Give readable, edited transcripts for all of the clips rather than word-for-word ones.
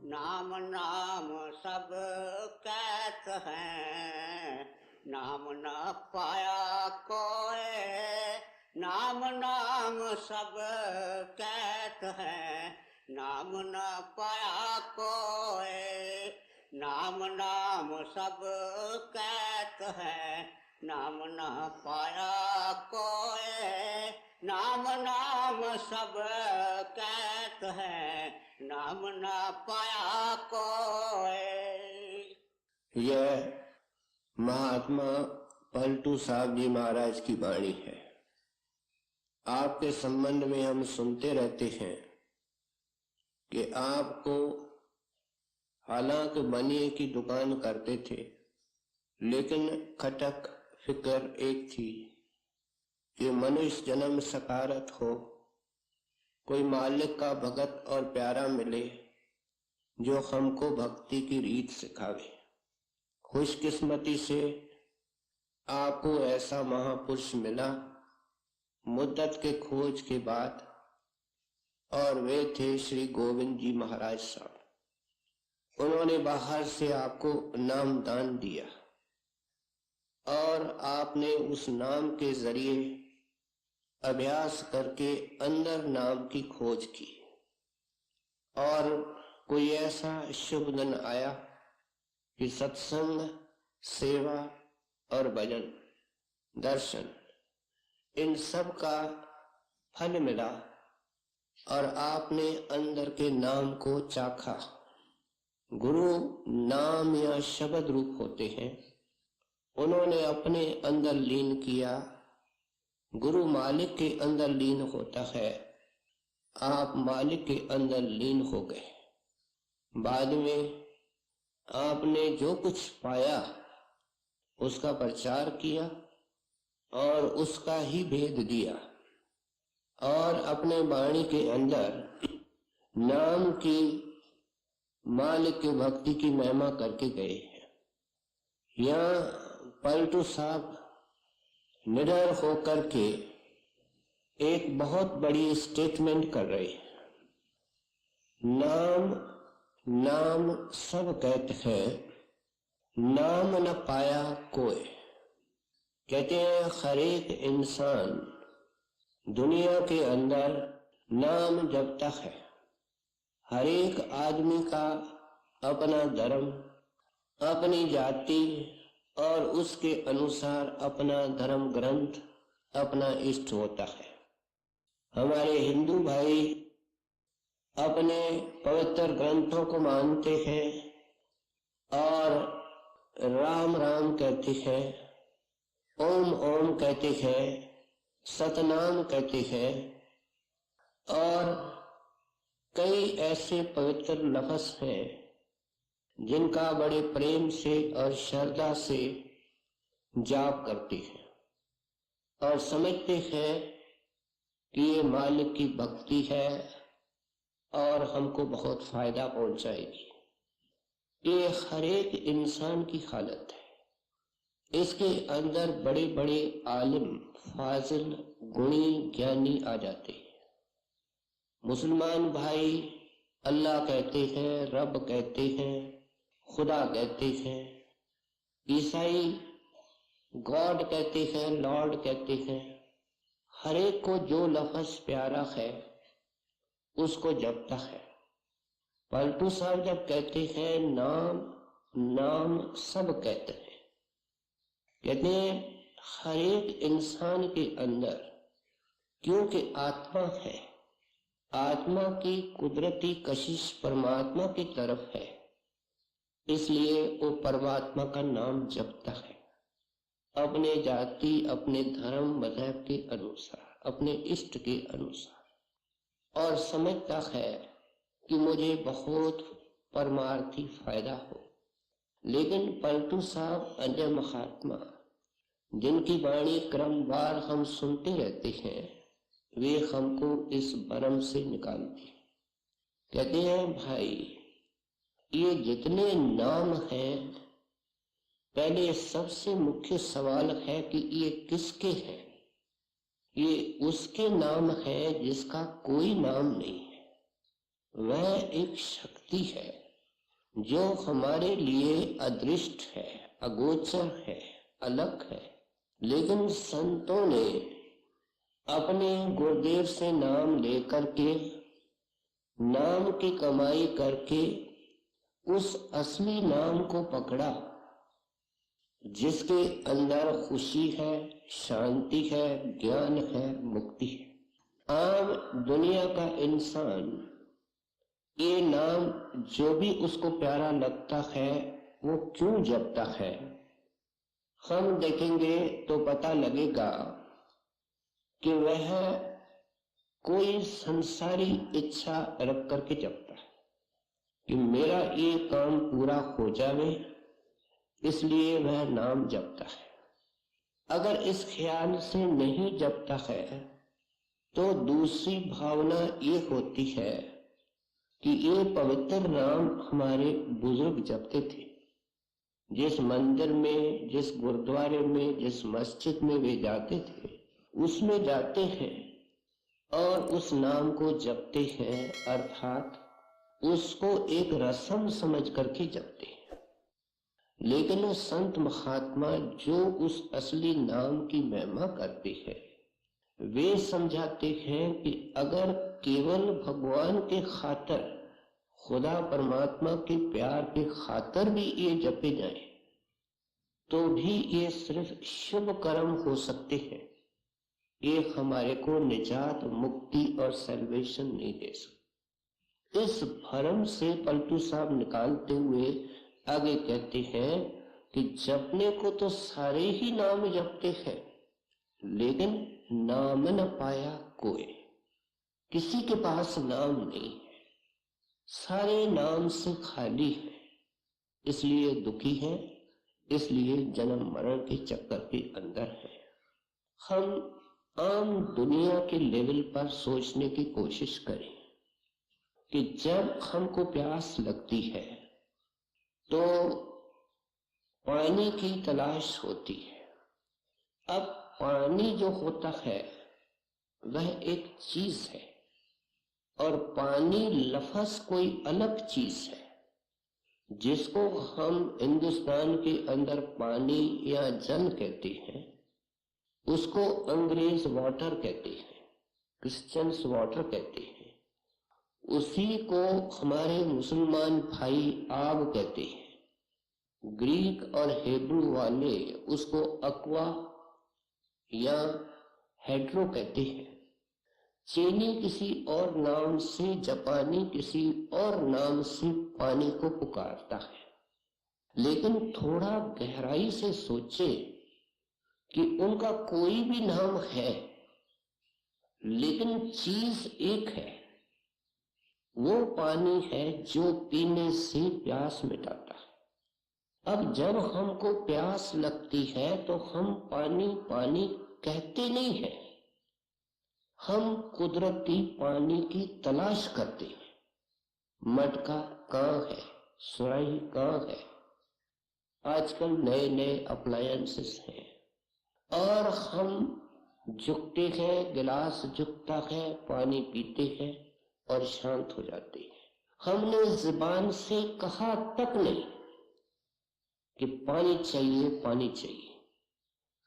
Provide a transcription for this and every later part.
नाम नाम सब कहत हैं, नाम न पाया कोय। नाम नाम सब कहत हैं, नाम न पाया कोय। नाम नाम सब कहत हैं, नाम न पाया कोय। नाम नाम सब कहत हैं, नाम न पाया कोय। यह महात्मा पलटू साहब जी महाराज की वाणी है। आपके संबंध में हम सुनते रहते हैं कि आपको हालांकि बनिए की दुकान करते थे, लेकिन खटक फिक्र एक थी कि मनुष्य जन्म सकारत हो, कोई मालिक का भगत और प्यारा मिले जो हमको भक्ति की रीत सिखावे। खुशकिस्मती से आपको ऐसा महापुरुष मिला मुद्दत के खोज के बाद, और वे थे श्री गोविंद जी महाराज साहब। उन्होंने बाहर से आपको नाम दान दिया और आपने उस नाम के जरिए अभ्यास करके अंदर नाम की खोज की, और कोई ऐसा शुभ दिन आया कि सत्संग, सेवा और भजन, दर्शन, इन सब का फल मिला और आपने अंदर के नाम को चाखा। गुरु नाम या शब्द रूप होते हैं, उन्होंने अपने अंदर लीन किया। गुरु मालिक के अंदर लीन होता है, आप मालिक के अंदर लीन हो गए। बाद में आपने जो कुछ पाया उसका प्रचार किया और उसका ही भेद दिया, और अपने वाणी के अंदर नाम की मालिक की भक्ति की महिमा करके गए हैं। यहाँ पलटू साहब निडर होकर के एक बहुत बड़ी स्टेटमेंट कर रहे हैं। नाम नाम सब कहते हैं, नाम न पाया कोई। कहते हैं हर एक इंसान दुनिया के अंदर नाम जपता है। हर एक आदमी का अपना धर्म, अपनी जाति और उसके अनुसार अपना धर्म ग्रंथ, अपना इष्ट होता है। हमारे हिंदू भाई अपने पवित्र ग्रंथों को मानते हैं और राम राम कहते हैं, ओम ओम कहते हैं, सतनाम कहते हैं, और कई ऐसे पवित्र लफ्ज़ हैं जिनका बड़े प्रेम से और श्रद्धा से जाप करते हैं और समझते हैं कि ये मालिक की भक्ति है और हमको बहुत फायदा पहुंचाएगी। ये हर एक इंसान की हालत है। इसके अंदर बड़े बड़े आलिम, फाजिल, गुणी, ज्ञानी आ जाते हैं। मुसलमान भाई अल्लाह कहते हैं, रब कहते हैं, खुदा कहते हैं। ईसाई गॉड कहते हैं, लॉर्ड कहते हैं। हर एक को जो लफ्ज़ प्यारा है उसको जपता है। पलटू साहब जब कहते हैं नाम नाम सब कहते हैं, कहते हैं हर एक इंसान के अंदर, क्योंकि आत्मा है, आत्मा की कुदरती कशिश परमात्मा की तरफ है, इसलिए वो परमात्मा का नाम जपता है अपने जाति, अपने धर्म, मजहब के अनुसार, अपने इष्ट के अनुसार, और समझता है कि मुझे बहुत परमार्थी फायदा हो। लेकिन पलटू साहब अन्य महात्मा जिनकी वाणी क्रमवार हम सुनते रहते हैं, वे हमको इस भ्रम से निकालते हैं। कहते हैं भाई ये जितने नाम हैं, पहले सबसे मुख्य सवाल है कि ये किसके हैं। ये उसके नाम है जिसका कोई नाम नहीं है। वह एक शक्ति है जो हमारे लिए अदृष्ट है, अगोचर है, अलग है, लेकिन संतों ने अपने गुरुदेव से नाम लेकर के, नाम की कमाई करके उस असली नाम को पकड़ा जिसके अंदर खुशी है, शांति है, ज्ञान है, मुक्ति है। आम दुनिया का इंसान ये नाम जो भी उसको प्यारा लगता है वो क्यों जपता है, हम देखेंगे तो पता लगेगा कि वह कोई संसारी इच्छा रख करके जपता है कि मेरा ये काम पूरा हो जावे, इसलिए वह नाम जपता है। अगर इस ख्याल से नहीं जपता है तो दूसरी भावना ये होती है कि ये पवित्र नाम हमारे बुजुर्ग जपते थे, जिस मंदिर में, जिस गुरुद्वारे में, जिस मस्जिद में वे जाते थे उसमें जाते हैं और उस नाम को जपते हैं, अर्थात उसको एक रस्म समझ करके जपते हैं। लेकिन संत महात्मा जो उस असली नाम की महिमा करते हैं वे समझाते हैं कि अगर केवल भगवान के खातर, खुदा परमात्मा के प्यार के खातर भी ये जपे जाए तो भी ये सिर्फ शुभ कर्म हो सकते हैं, ये हमारे को निजात, मुक्ति और सैल्वेशन नहीं दे सकते। इस भरम से पलटू साहब निकालते हुए आगे कहते हैं कि जपने को तो सारे ही नाम जपते हैं, लेकिन नाम न पाया कोई, किसी के पास नाम नहीं है, सारे नाम से खाली है, इसलिए दुखी है, इसलिए जन्म मरण के चक्कर के अंदर है। हम आम दुनिया के लेवल पर सोचने की कोशिश करें कि जब हमको प्यास लगती है तो पानी की तलाश होती है। अब पानी जो होता है वह एक चीज है और पानी लफ्ज कोई अलग चीज है, जिसको हम हिंदुस्तान के अंदर पानी या जल कहते हैं, उसको अंग्रेज वाटर कहते हैं, क्रिश्चियंस वाटर कहते हैं, उसी को हमारे मुसलमान भाई आब कहते हैं, ग्रीक और हिब्रू वाले उसको अक्वा या हेड्रो कहते हैं, चीनी किसी और नाम से, जापानी किसी और नाम से पानी को पुकारता है। लेकिन थोड़ा गहराई से सोचे कि उनका कोई भी नाम है लेकिन चीज एक है, वो पानी है जो पीने से प्यास मिटाता है। अब जब हमको प्यास लगती है तो हम पानी पानी कहते नहीं है, हम कुदरती पानी की तलाश करते हैं। मटका कहाँ है, सुराही कहाँ है, आजकल नए नए अप्लायंसेस हैं और हम झुकते हैं, गिलास झुकता है, पानी पीते हैं और शांत हो जाते हैं। हमने जुबान से कहा तक नहीं कि पानी चाहिए, पानी चाहिए।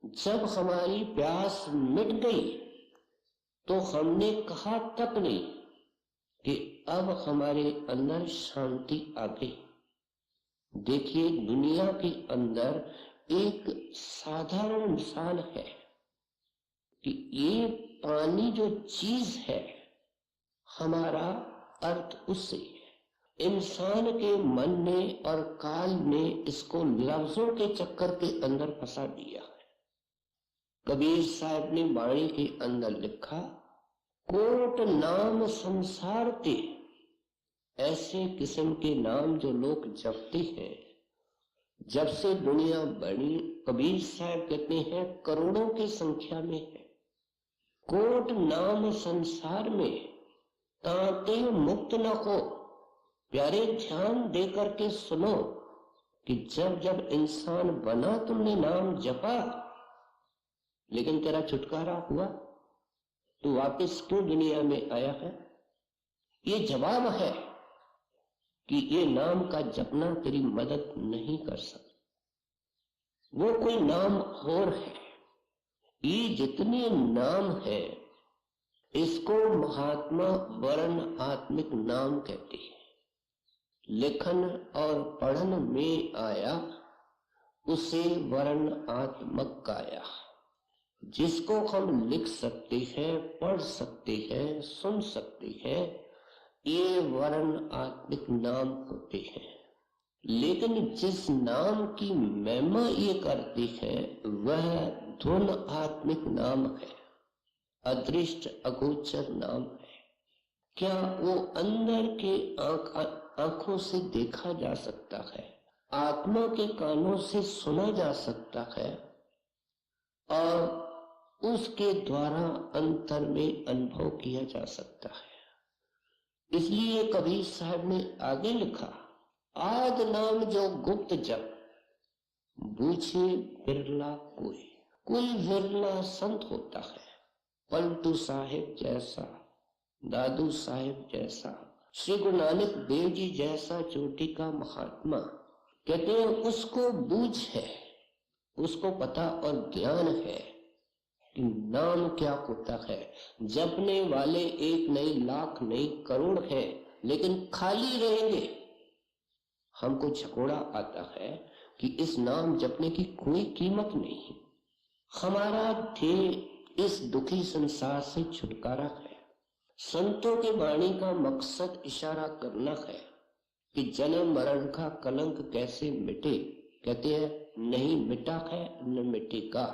जब हमारी प्यास मिट गई तो हमने कहा तक नहीं कि अब हमारे अंदर शांति आ गई। देखिए, दुनिया के अंदर एक साधारण मिसाल है कि ये पानी जो चीज है, हमारा अर्थ उससे है। इंसान के मन ने और काल ने इसको लफ्जों के चक्कर के अंदर फंसा दिया है। कबीर साहब ने वाणी के अंदर लिखा, कोट नाम संसार ते, ऐसे किस्म के नाम जो लोग जपते हैं। जब से दुनिया बनी, कबीर साहब कहते हैं, करोड़ों की संख्या में है। कोट नाम संसार में ताते मुक्त न हो। प्यारे, ध्यान दे करके सुनो कि जब जब इंसान बना तुमने नाम जपा, लेकिन तेरा छुटकारा हुआ तो वापस क्यों दुनिया में आया है? ये जवाब है कि ये नाम का जपना तेरी मदद नहीं कर सकता, वो कोई नाम और है। ये जितने नाम है इसको महात्मा वर्ण आत्मिक नाम कहते हैं। लेखन और पढ़न में आया उसे वर्ण आत्मक काया। जिसको हम लिख सकते हैं, पढ़ सकते हैं, सुन सकते हैं, ये वर्ण आत्मिक नाम होते हैं। लेकिन जिस नाम की महिमा ये करती है वह धुन आत्मिक नाम है, अदृष्ट अगोचर नाम है। क्या वो अंदर के आंखों से देखा जा सकता है, आत्मा के कानों से सुना जा सकता है और उसके द्वारा अंतर में अनुभव किया जा सकता है। इसलिए कबीर साहब ने आगे लिखा, आद नाम जो गुप्त जप बूझे बिरला कोई। कोई विरला संत होता है, पलटू साहिब जैसा, दादू साहिब जैसा, श्री गुरु नानक देव जी जैसा चोटी का महात्मा। कहते हैं उसको बूझ है, उसको पता और ज्ञान है कि नाम क्या होता है। जपने वाले एक नहीं, लाख नहीं, करोड़ है, लेकिन खाली रहेंगे। हमको झकोड़ा आता है कि इस नाम जपने की कोई कीमत नहीं। हमारा ध्येय इस दुखी संसार से छुटकारा है। संतों के वाणी का मकसद इशारा करना है कि जन्म मरण का कलंक कैसे मिटे। कहते हैं नहीं मिटा है न मिटेगा।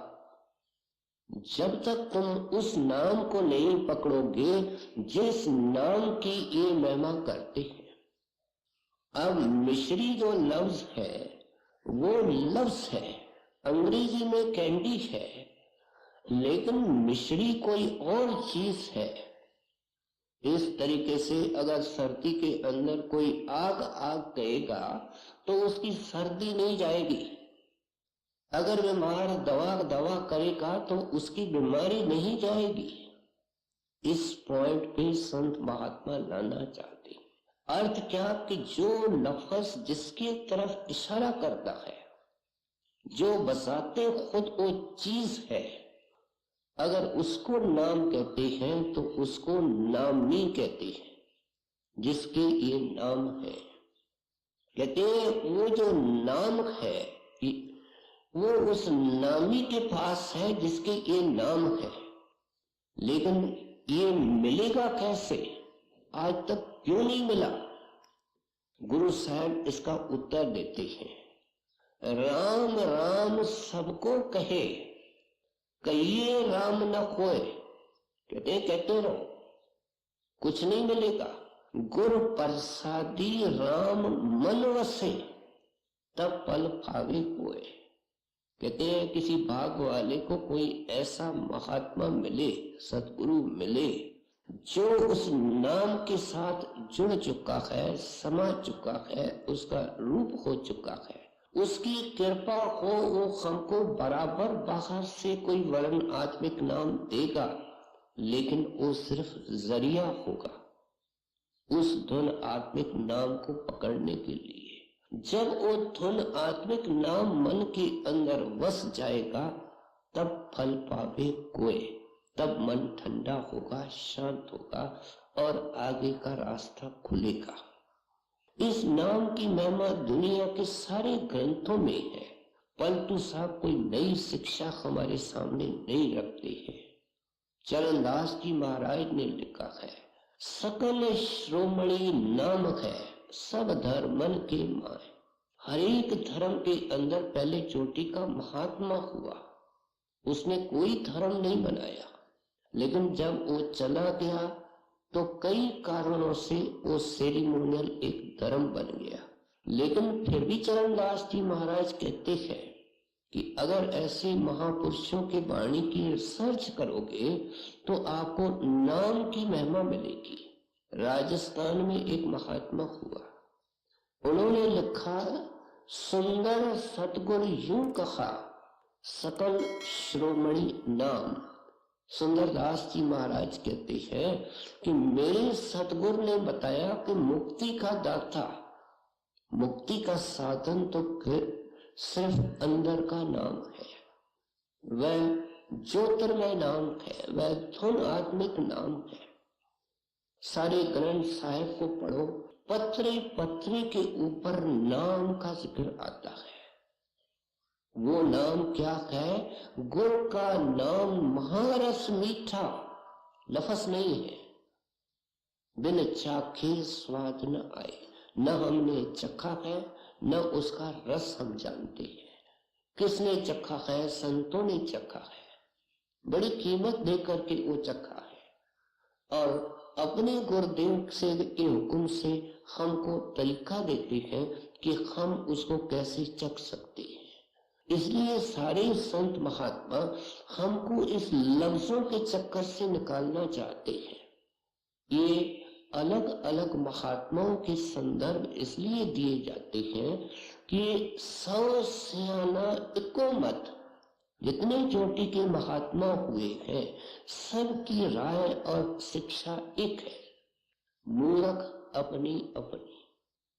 जब तक तुम उस नाम को नहीं पकड़ोगे जिस नाम की ये महिमा करते हैं। अब मिश्री जो लफ्ज है वो लफ्ज है, अंग्रेजी में कैंडी है, लेकिन मिश्री कोई और चीज है। इस तरीके से अगर सर्दी के अंदर कोई आग आग कहेगा तो उसकी सर्दी नहीं जाएगी। अगर बीमार दवा करेगा तो उसकी बीमारी नहीं जाएगी। इस पॉइंट पे संत महात्मा लाना चाहते। अर्थ क्या कि जो लफ्ज जिसके तरफ इशारा करता है, जो बसाते खुद वो चीज है, अगर उसको नाम कहते हैं तो उसको नामी कहते हैं, जिसके ये नाम है। कहते हैं वो जो नाम है वो उस नामी के पास है जिसके ये नाम है। लेकिन ये मिलेगा कैसे, आज तक क्यों नहीं मिला? गुरु साहब इसका उत्तर देते हैं, राम राम सबको कहे, कहिए राम न खोए। कहते रहो, कुछ नहीं मिलेगा। गुर प्रसादी राम मन वसे, तब पल पावे कोय। कहते हैं किसी भाग वाले को कोई ऐसा महात्मा मिले, सतगुरु मिले, जो उस नाम के साथ जुड़ चुका है, समा चुका है, उसका रूप हो चुका है, उसकी कृपा हो, वो हमको बराबर बाहर से कोई वर्ण आत्मिक नाम देगा, लेकिन वो सिर्फ जरिया होगा उस धुन आत्मिक नाम को पकड़ने के लिए। जब वो धुन आत्मिक नाम मन के अंदर वस जाएगा तब फल पावे कोय, तब मन ठंडा होगा, शांत होगा और आगे का रास्ता खुलेगा। इस नाम की महिमा दुनिया के सारे ग्रंथों में है, परंतु साहब कोई नई शिक्षा हमारे सामने नहीं रखते हैं। चरणदास जी महाराज ने लिखा है, सकल श्रोमणी नाम है, सब धर्मन के माय। हर एक धर्म के अंदर पहले चोटी का महात्मा हुआ, उसने कोई धर्म नहीं बनाया, लेकिन जब वो चला गया तो कई कारणों से वो सेरिमोनियल एक धर्म बन गया। लेकिन फिर भी चरणदास जी महाराज कहते हैं कि अगर ऐसे महापुरुषों के वाणी की रिसर्च करोगे तो आपको नाम की महिमा मिलेगी। राजस्थान में एक महात्मा हुआ, उन्होंने लिखा, सुंदर सतगुरु यूं कहा, सकल श्रोमणी नाम। सुंदरदास जी महाराज कहते हैं कि मेरे सतगुरु ने बताया कि मुक्ति का दाता मुक्ति का साधन तो सिर्फ अंदर का नाम है, वह ज्योतिर्मय नाम है, वह धुन आत्मिक नाम है। सारे ग्रंथ साहिब को पढ़ो, पत्रे पत्रे के ऊपर नाम का जिक्र आता है। वो नाम क्या है? गुर का नाम महारस मीठा, लफ्ज़ नहीं है। बिन चाखे स्वाद न आए, न हमने चखा है न उसका रस हम जानते हैं। किसने चखा है? संतों ने चखा है, बड़ी कीमत देकर के वो चखा है, और अपने गुरुदेव से के हुक्म से हमको तरीका देते हैं कि हम उसको कैसे चख सकते हैं। इसलिए सारे संत महात्मा हमको इस लफ्जों के चक्कर से निकालना चाहते हैं। ये अलग अलग महात्माओं के संदर्भ इसलिए दिए जाते हैं कि 100 सियाना इको मत, जितने चोटी के महात्मा हुए हैं सबकी राय और शिक्षा एक है। मूर्ख अपनी अपनी,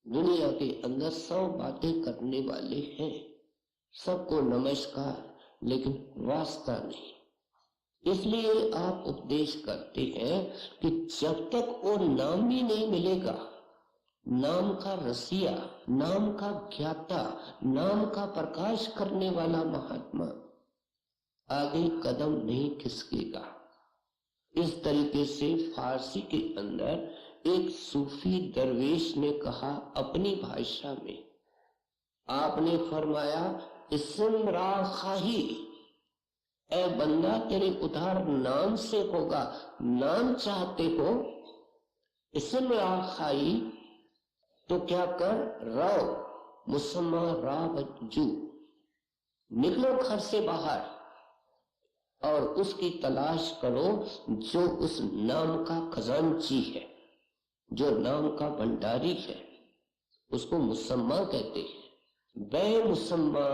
दुनिया के अंदर 100 बातें करने वाले हैं, सबको नमस्कार, लेकिन वास्ता नहीं। इसलिए आप उपदेश करते हैं कि जब तक वो नाम ही नहीं मिलेगा, नाम का रसिया, नाम का ज्ञाता, नाम का प्रकाश करने वाला महात्मा, आगे कदम नहीं खिसकेगा। इस तरीके से फारसी के अंदर एक सूफी दरवेश ने कहा अपनी भाषा में, आपने फरमाया इस्म रा खाही, ए बंदा तेरे उद्धार नाम से होगा, नाम चाहते हो, इस्म रा खाई तो क्या कर, रहो मुसम्मा रा बज्जू, निकलो घर से बाहर और उसकी तलाश करो जो उस नाम का खजानची है, जो नाम का भंडारी है, उसको मुसम्मा कहते हैं। बे मुसम्मा,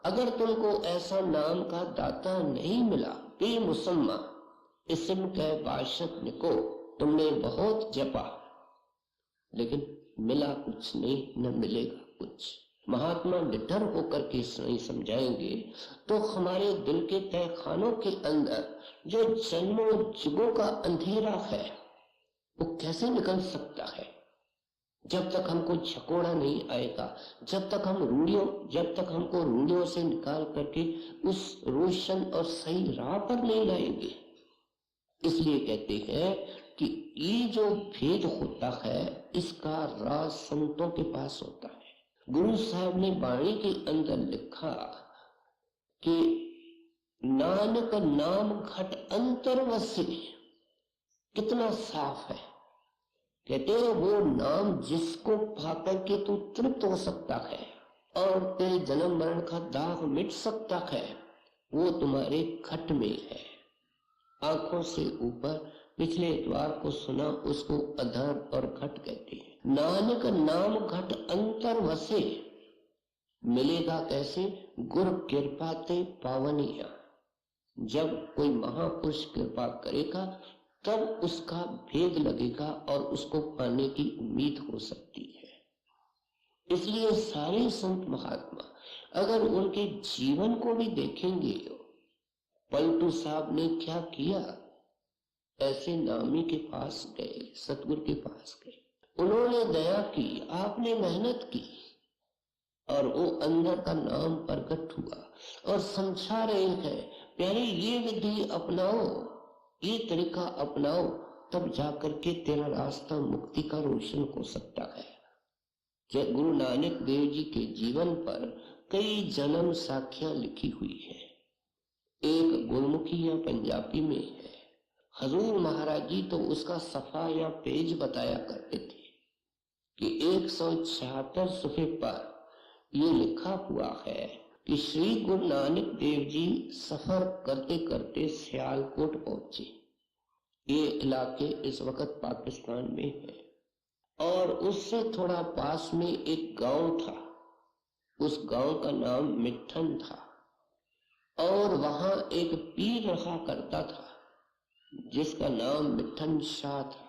अगर तुमको ऐसा नाम का दाता नहीं मिला, बे मुसम्मा इस्म के बाशत निको, तुमने बहुत जपा लेकिन मिला कुछ नहीं, न मिलेगा कुछ। महात्मा निडर होकर के नहीं समझाएंगे तो हमारे दिल के तहखानों के अंदर जो जन्मों जुगों का अंधेरा है वो कैसे निकल सकता है? जब तक हमको झकोड़ा नहीं आएगा, जब तक हमको रूढ़ियों से निकाल करके उस रोशन और सही राह पर नहीं लाएंगे। इसलिए कहते हैं कि ये जो भेद होता है इसका राज संतों के पास होता है। गुरु साहब ने वाणी के अंदर लिखा कि नानक नाम घट अंतर वसे, कितना साफ है। कहते हैं वो नाम जिसको पाकर के तू तृप्त हो सकता है और तेरे जन्म मरण का दाग मिट सकता है, वो तुम्हारे घट में है। आंखों से ऊपर पिछले द्वार को सुना, उसको अधर और घट कहते हैं। नानक नाम घट अंतर वसे, मिलेगा कैसे? गुरु कृपा ते पावनिया, जब कोई महापुरुष कृपा करेगा तब उसका भेद लगेगा और उसको पाने की उम्मीद हो सकती है। इसलिए सारे संत महात्मा अगर उनके जीवन को भी देखेंगे, पलटू साहब ने क्या किया, ऐसे नामी के पास गए, सतगुरु के पास गए, उन्होंने दया की, आपने मेहनत की और वो अंदर का नाम प्रकट हुआ और समझा रहे हैं, प्यारे ये विधि अपनाओ, ये तरीका अपनाओ, तब जाकर के तेरा रास्ता मुक्ति का रोशन हो सकता है। जब गुरु नानक देव जी के जीवन पर कई जन्म साखियां लिखी हुई है, एक गुरमुखी या पंजाबी में है। हजूर महाराज जी तो उसका सफा या पेज बताया करते थे कि 176 सफ़े पर ये लिखा हुआ है कि श्री गुरु नानक देव जी सफर करते करते सियालकोट पहुंचे। ये इलाके इस वक्त पाकिस्तान में है और उससे थोड़ा पास में एक गांव था, उस गांव का नाम मिट्ठन था और वहां एक पीर रहा करता था जिसका नाम मिट्ठन शाह था।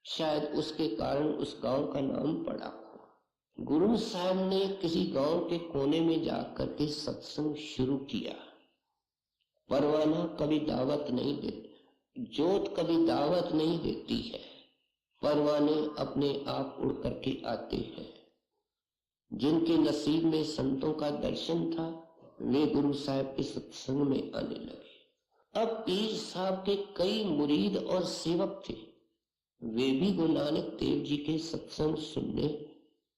शायद उसके कारण उस गांव का नाम पड़ा हो। गुरु साहब ने किसी गांव के कोने में जाकर के सत्संग शुरू किया। परवाना कभी दावत नहीं देती, जोत कभी दावत नहीं देती है, परवाने अपने आप उड़ करके आते हैं। जिनके नसीब में संतों का दर्शन था वे गुरु साहब के सत्संग में आने लगे। अब पीर साहब के कई मुरीद और सेवक थे, वे भी गुरु नानक देव जी के सत्संग सुनने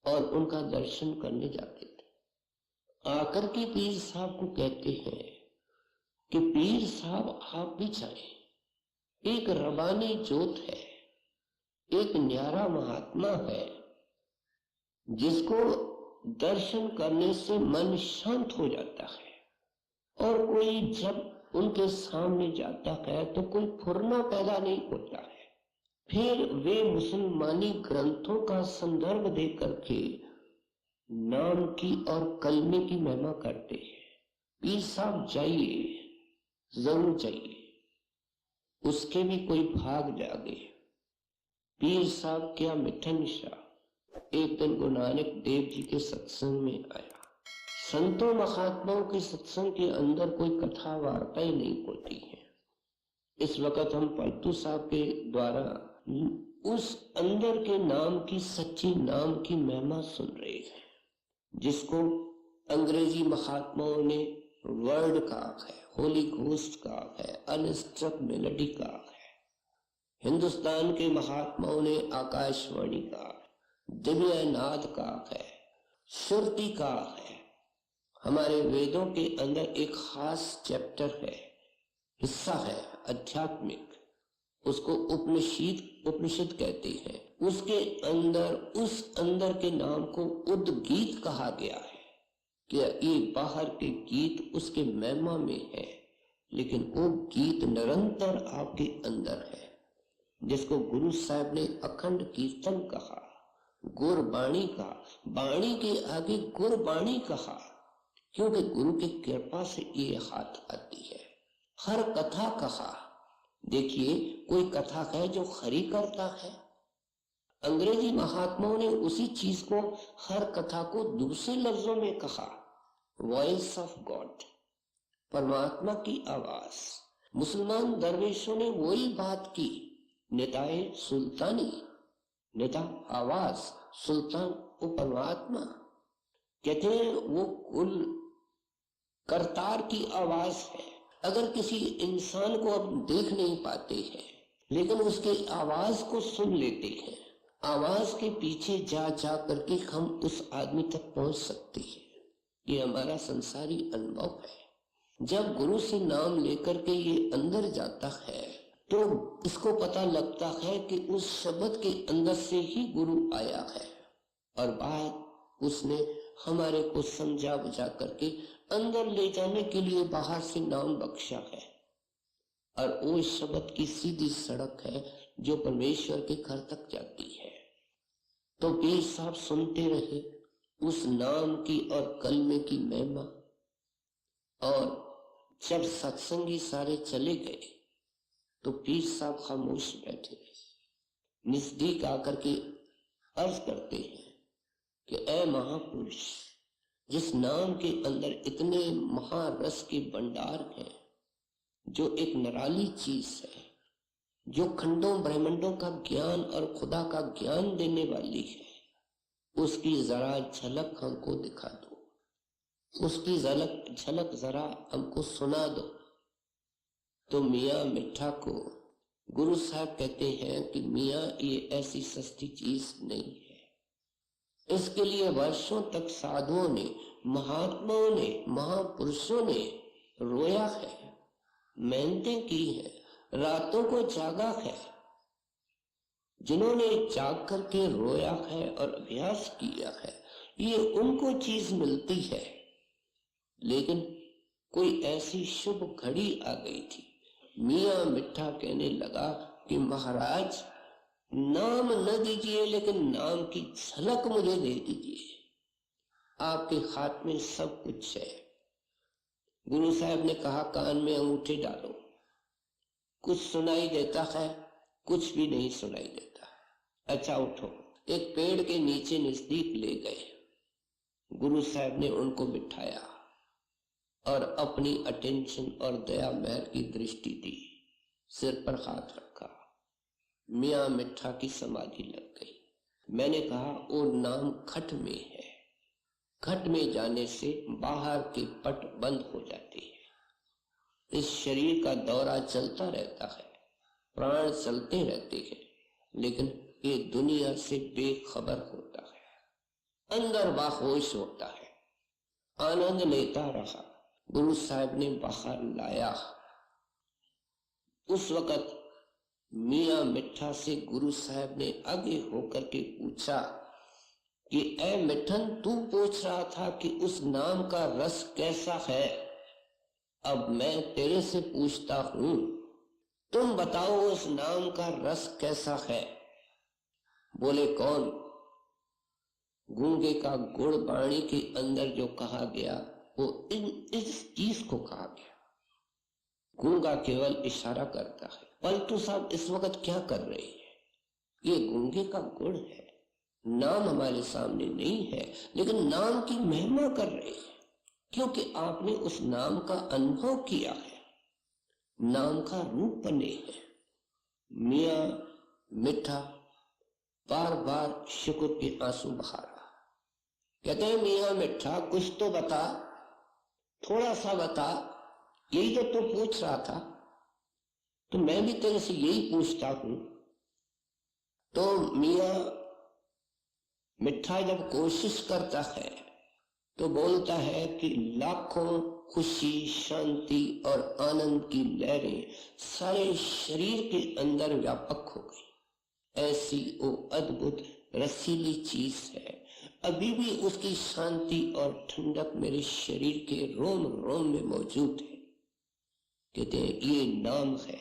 और उनका दर्शन करने जाते थे। आकर के पीर साहब को कहते हैं कि पीर साहब आप भी जाएं। एक रबानी जोत है, एक न्यारा महात्मा है जिसको दर्शन करने से मन शांत हो जाता है और कोई जब उनके सामने जाता है तो कोई फुरना पैदा नहीं होता है। फिर वे मुसलमानी ग्रंथों का संदर्भ देकर के नाम की और कलमे की महिमा करते हैं। पीर साहब जाइए, जरूर जाइए, उसके भी कोई भाग जागे। पीर साहब क्या मिठन शाह एक दिन गुरु नानक देव जी के सत्संग में आया। संतों महात्माओं के सत्संग के अंदर कोई कथा वार्ता ही नहीं होती है। इस वक्त हम पलटू साहब के द्वारा उस अंदर के नाम की, सच्ची नाम की महिमा सुन रहे हैं, जिसको अंग्रेजी महात्माओं ने वर्ड कहा है, होली घोस्ट कहा है, अनस्ट्रक मेलोडी कहा है। हिंदुस्तान के महात्माओं ने आकाशवाणी कहा, दिव्य नाद कहा है, श्रुति कहा है। हमारे वेदों के अंदर एक खास चैप्टर है, हिस्सा है आध्यात्मिक, उसको उपनिषद कहते हैं। उसके अंदर उस अंदर के नाम को उद्गीत कहा गया है कि ये बाहर के गीत उसके महिमा में है, लेकिन वो गीत निरंतर आपके अंदर है, जिसको गुरु साहब ने अखंड कीर्तन कहा, गुरबाणी कहा। बाणी के आगे गुरबाणी कहा, क्योंकि गुरु की कृपा से ये हाथ आती है। हर कथा कहा। देखिए, कोई कथा है जो खरी करता है। अंग्रेजी महात्माओं ने उसी चीज को, हर कथा को दूसरे लफ्जों में कहा, वॉइस ऑफ गॉड, परमात्मा की आवाज। मुसलमान दरवेशों ने वही बात की, नेताए सुल्तानी, नेता आवाज, सुल्तान वो परमात्मा। कहते हैं वो कुल करतार की आवाज है। अगर किसी इंसान को अब देख नहीं पाते हैं, लेकिन उसकी आवाज को सुन लेते हैं, आवाज के पीछे जा जा करके हम उस आदमी तक पहुंच सकते हैं। ये हमारा संसारी अनुभव है। जब गुरु से नाम लेकर के ये अंदर जाता है तो इसको पता लगता है कि उस शब्द के अंदर से ही गुरु आया है, और बात उसने हमारे को समझा बुझा करके अंदर ले जाने के लिए बाहर से नाम बख्शा है, और वो शब्द की सीधी सड़क है जो परमेश्वर के घर तक जाती है। तो पीर साहब सुनते रहे उस नाम की और कलमे की महिमा, और जब सत्संगी सारे चले गए तो पीर साहब खामोश बैठे, नजदीक आकर के अर्ज करते हैं कि ऐ महापुरुष, जिस नाम के अंदर इतने महारस के भंडार हैं, जो एक निराली चीज है, जो खंडों ब्रह्मांडों का ज्ञान और खुदा का ज्ञान देने वाली है, उसकी जरा झलक हमको दिखा दो, उसकी झलक जरा हमको सुना दो। तो मियाँ मिठा को गुरु साहब कहते हैं कि मियाँ ये ऐसी सस्ती चीज नहीं है। इसके लिए वर्षों तक साधुओं ने, महात्माओं ने, महापुरुषों ने रोया है, मेहनतें की है, रातों को जागा है। जिन्होंने जाग करके रोया है और अभ्यास किया है, ये उनको चीज मिलती है। लेकिन कोई ऐसी शुभ घड़ी आ गई थी, मियाँ मिठा कहने लगा कि महाराज नाम न दीजिए, लेकिन नाम की झलक मुझे दे दीजिए, आपके हाथ में सब कुछ है। गुरु साहब ने कहा कान में अंगूठे डालो, कुछ सुनाई देता है, कुछ भी नहीं सुनाई देता। अच्छा उठो। एक पेड़ के नीचे नजदीक ले गए, गुरु साहब ने उनको बिठाया और अपनी अटेंशन और दया महर की दृष्टि दी, सिर पर हाथ रखा, मियाँ मिठा की समाधि लग गई। मैंने कहा वो नाम खट में है, खट में जाने से बाहर के पट बंद हो जाते हैं। इस शरीर का दौरा चलता रहता है, प्राण चलते रहते हैं, लेकिन ये दुनिया से बेखबर होता है, अंदर बाहोश होता है, आनंद लेता रहा। गुरु साहब ने बाहर लाया। उस वक्त मियाँ मिठा से गुरु साहब ने आगे होकर के पूछा कि ऐ मिठन, तू पूछ रहा था कि उस नाम का रस कैसा है, अब मैं तेरे से पूछता हूं, तुम बताओ उस नाम का रस कैसा है। बोले कौन? गूंगे का गुड़ बाणी के अंदर जो कहा गया वो इस चीज को कहा गया। गूंगा केवल इशारा करता है। पलटू साहब इस वक्त क्या कर रहे हैं? ये गूंगे का गुड़ है, नाम हमारे सामने नहीं है, लेकिन नाम की महिमा कर रहे हैं, क्योंकि आपने उस नाम का अनुभव किया है, नाम का रूप बने हैं। मियाँ मिठा बार बार शुक्र के आंसू बहा रहा। कहते हैं मियाँ मिठा कुछ तो बता, थोड़ा सा बता, यही तो तू पूछ रहा था, तो मैं भी तेरे से यही पूछता हूं। तो मियाँ मिठा जब कोशिश करता है तो बोलता है कि लाखों खुशी, शांति और आनंद की लहरें सारे शरीर के अंदर व्यापक हो गई। ऐसी वो अद्भुत रसीली चीज है, अभी भी उसकी शांति और ठंडक मेरे शरीर के रोम रोम में मौजूद है। कहते हैं ये नाम है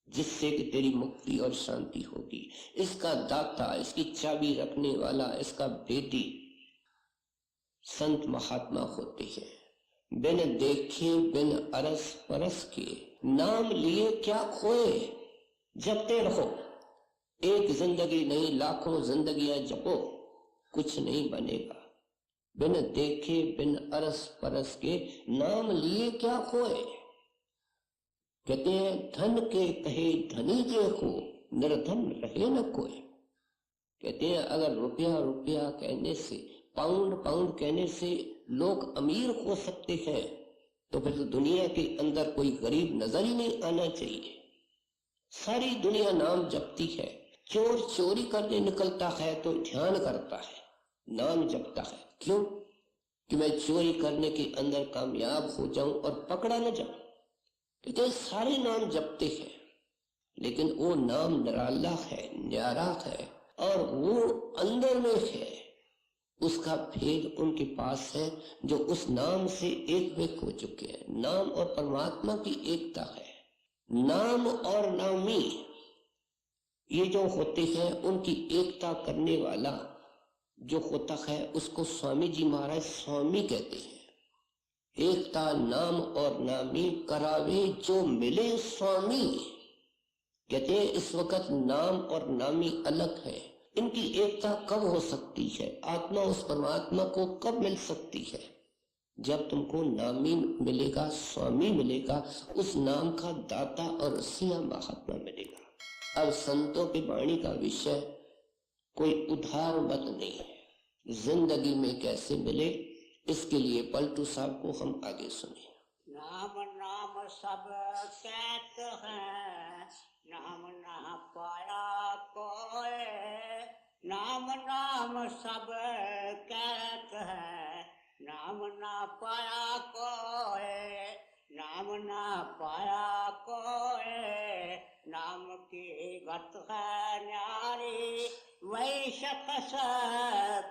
जिससे कि तेरी मुक्ति और शांति होगी। इसका दाता, इसकी चाबी रखने वाला, इसका भेदी संत महात्मा होते हैं। बिन देखे बिन अरस परस के, नाम लिए क्या खोए, जपते रहो। एक जिंदगी नहीं, लाखों जिंदगियां जपो, कुछ नहीं बनेगा। बिन देखे बिन अरस परस के, नाम लिए क्या खोए। कहते हैं धन के कहे धनी जे हो, निर्धन रहे न कोई। कहते हैं अगर रुपया रुपया कहने से, पाउंड पाउंड कहने से लोग अमीर हो सकते हैं, तो फिर तो दुनिया के अंदर कोई गरीब नजर ही नहीं आना चाहिए। सारी दुनिया नाम जपती है। चोर चोरी करने निकलता है तो ध्यान करता है, नाम जपता है। क्यों? कि मैं चोरी करने के अंदर कामयाब हो जाऊं और पकड़ा न जाऊं। तो सारे नाम जपते हैं, लेकिन वो नाम निराला है, न्यारा है, और वो अंदर में है। उसका भेद उनके पास है जो उस नाम से एक हो चुके हैं। नाम और परमात्मा की एकता है। नाम और नामी ये जो होते हैं, उनकी एकता करने वाला जो होता है उसको स्वामी जी महाराज स्वामी कहते हैं। एकता नाम और नामी करावे जो मिले स्वामी। कहते हैं इस वक्त नाम और नामी अलग है। इनकी एकता कब हो सकती है? आत्मा उस परमात्मा को कब मिल सकती है? जब तुमको नामी मिलेगा, स्वामी मिलेगा, उस नाम का दाता और रसिया महात्मा मिलेगा। अब संतों की वाणी का विषय कोई उधार मत नहीं है। जिंदगी में कैसे मिले, इसके लिए पलटू साहब को हम आगे सुने। नाम नाम सब कहत हैं, नाम ना पाया कोई। नाम नाम सब कहत हैं, नाम ना पाया कोई। नाम ना पाया कोई, नाम की गत है न्यारी। वही शख्स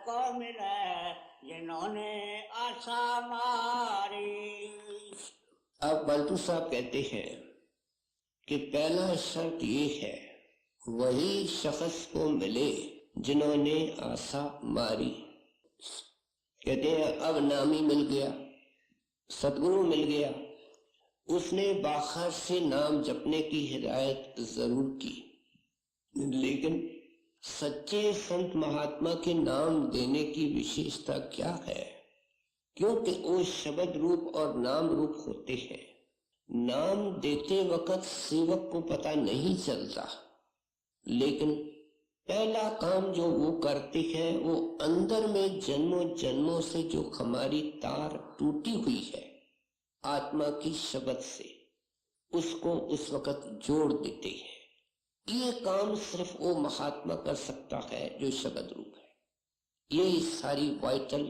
को मिले जिन्होंने आशा मारी। अब पलटू साहब कहते हैं कि पहला शर्त ये है, वही शख्स को मिले जिन्होंने आशा मारी। कहते हैं अब नामी मिल गया, सतगुरु मिल गया, उसने बाहर से नाम जपने की हिदायत जरूर की, लेकिन सच्चे संत महात्मा के नाम देने की विशेषता क्या है? क्योंकि वो शब्द रूप और नाम रूप होते हैं। नाम देते वक्त सेवक को पता नहीं चलता, लेकिन पहला काम जो वो करते हैं वो अंदर में जन्मों जन्मों से जो हमारी तार टूटी हुई है आत्मा की शब्द से, उसको उस वक्त जोड़ देते हैं। ये काम सिर्फ वो महात्मा कर सकता है जो शब्द रूप है। ये सारी वाइटल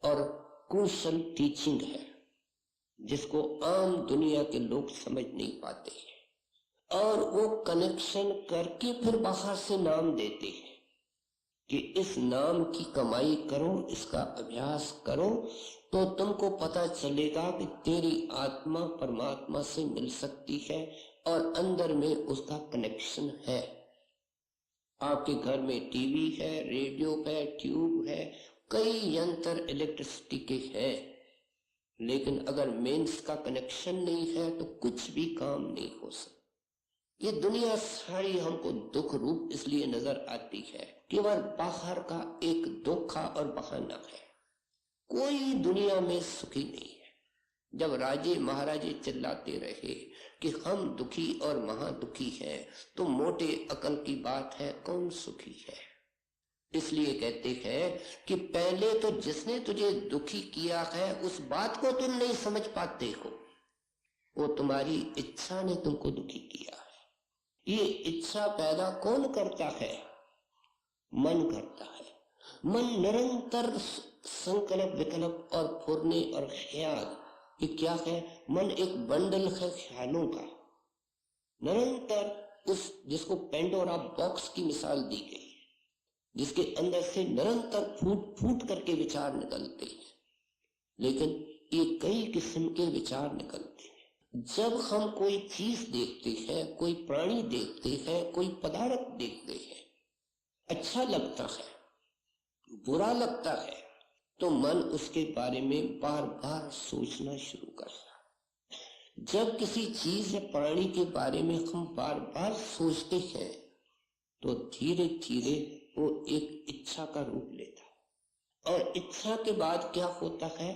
और क्रूशल टीचिंग है जिसको आम दुनिया के लोग समझ नहीं पाते हैं, और वो कनेक्शन करके फिर बाहर से नाम देते हैं कि इस नाम की कमाई करो, इसका अभ्यास करो, तो तुमको पता चलेगा कि तेरी आत्मा परमात्मा से मिल सकती है और अंदर में उसका कनेक्शन है। आपके घर में टीवी है, रेडियो है, ट्यूब है, कई यंत्र इलेक्ट्रिसिटी के हैं, लेकिन अगर मेंस का कनेक्शन नहीं है तो कुछ भी काम नहीं हो सकता। ये दुनिया सारी हमको दुख रूप इसलिए नजर आती है केवल बाहर का एक धोखा और बहाना है। कोई दुनिया में सुखी नहीं है। जब राजे महाराजे चिल्लाते रहे कि हम दुखी और महादुखी हैं, तो मोटे अकल की बात है, कौन सुखी है? इसलिए कहते हैं कि पहले तो जिसने तुझे दुखी किया है उस बात को तुम नहीं समझ पाते हो, वो तुम्हारी इच्छा ने तुमको दुखी किया है। ये इच्छा पैदा कौन करता है? मन करता है। मन निरंतर संकल्प विकल्प और फुरने और ख्याल, ये क्या है? मन एक बंडल है ख्यालों का, निरंतर उस जिसको पेंडोरा बॉक्स की मिसाल दी गई, जिसके अंदर से निरंतर फूट फूट करके विचार निकलते हैं, लेकिन ये कई किस्म के विचार निकलते हैं। जब हम कोई चीज देखते हैं, कोई प्राणी देखते हैं, कोई पदार्थ देखते हैं, अच्छा लगता है, बुरा लगता है, तो मन उसके बारे में बार बार सोचना शुरू करता है। जब किसी चीज या प्राणी के बारे में हम बार बार सोचते हैं तो धीरे धीरे वो एक इच्छा का रूप लेता है, और इच्छा के बाद क्या होता है?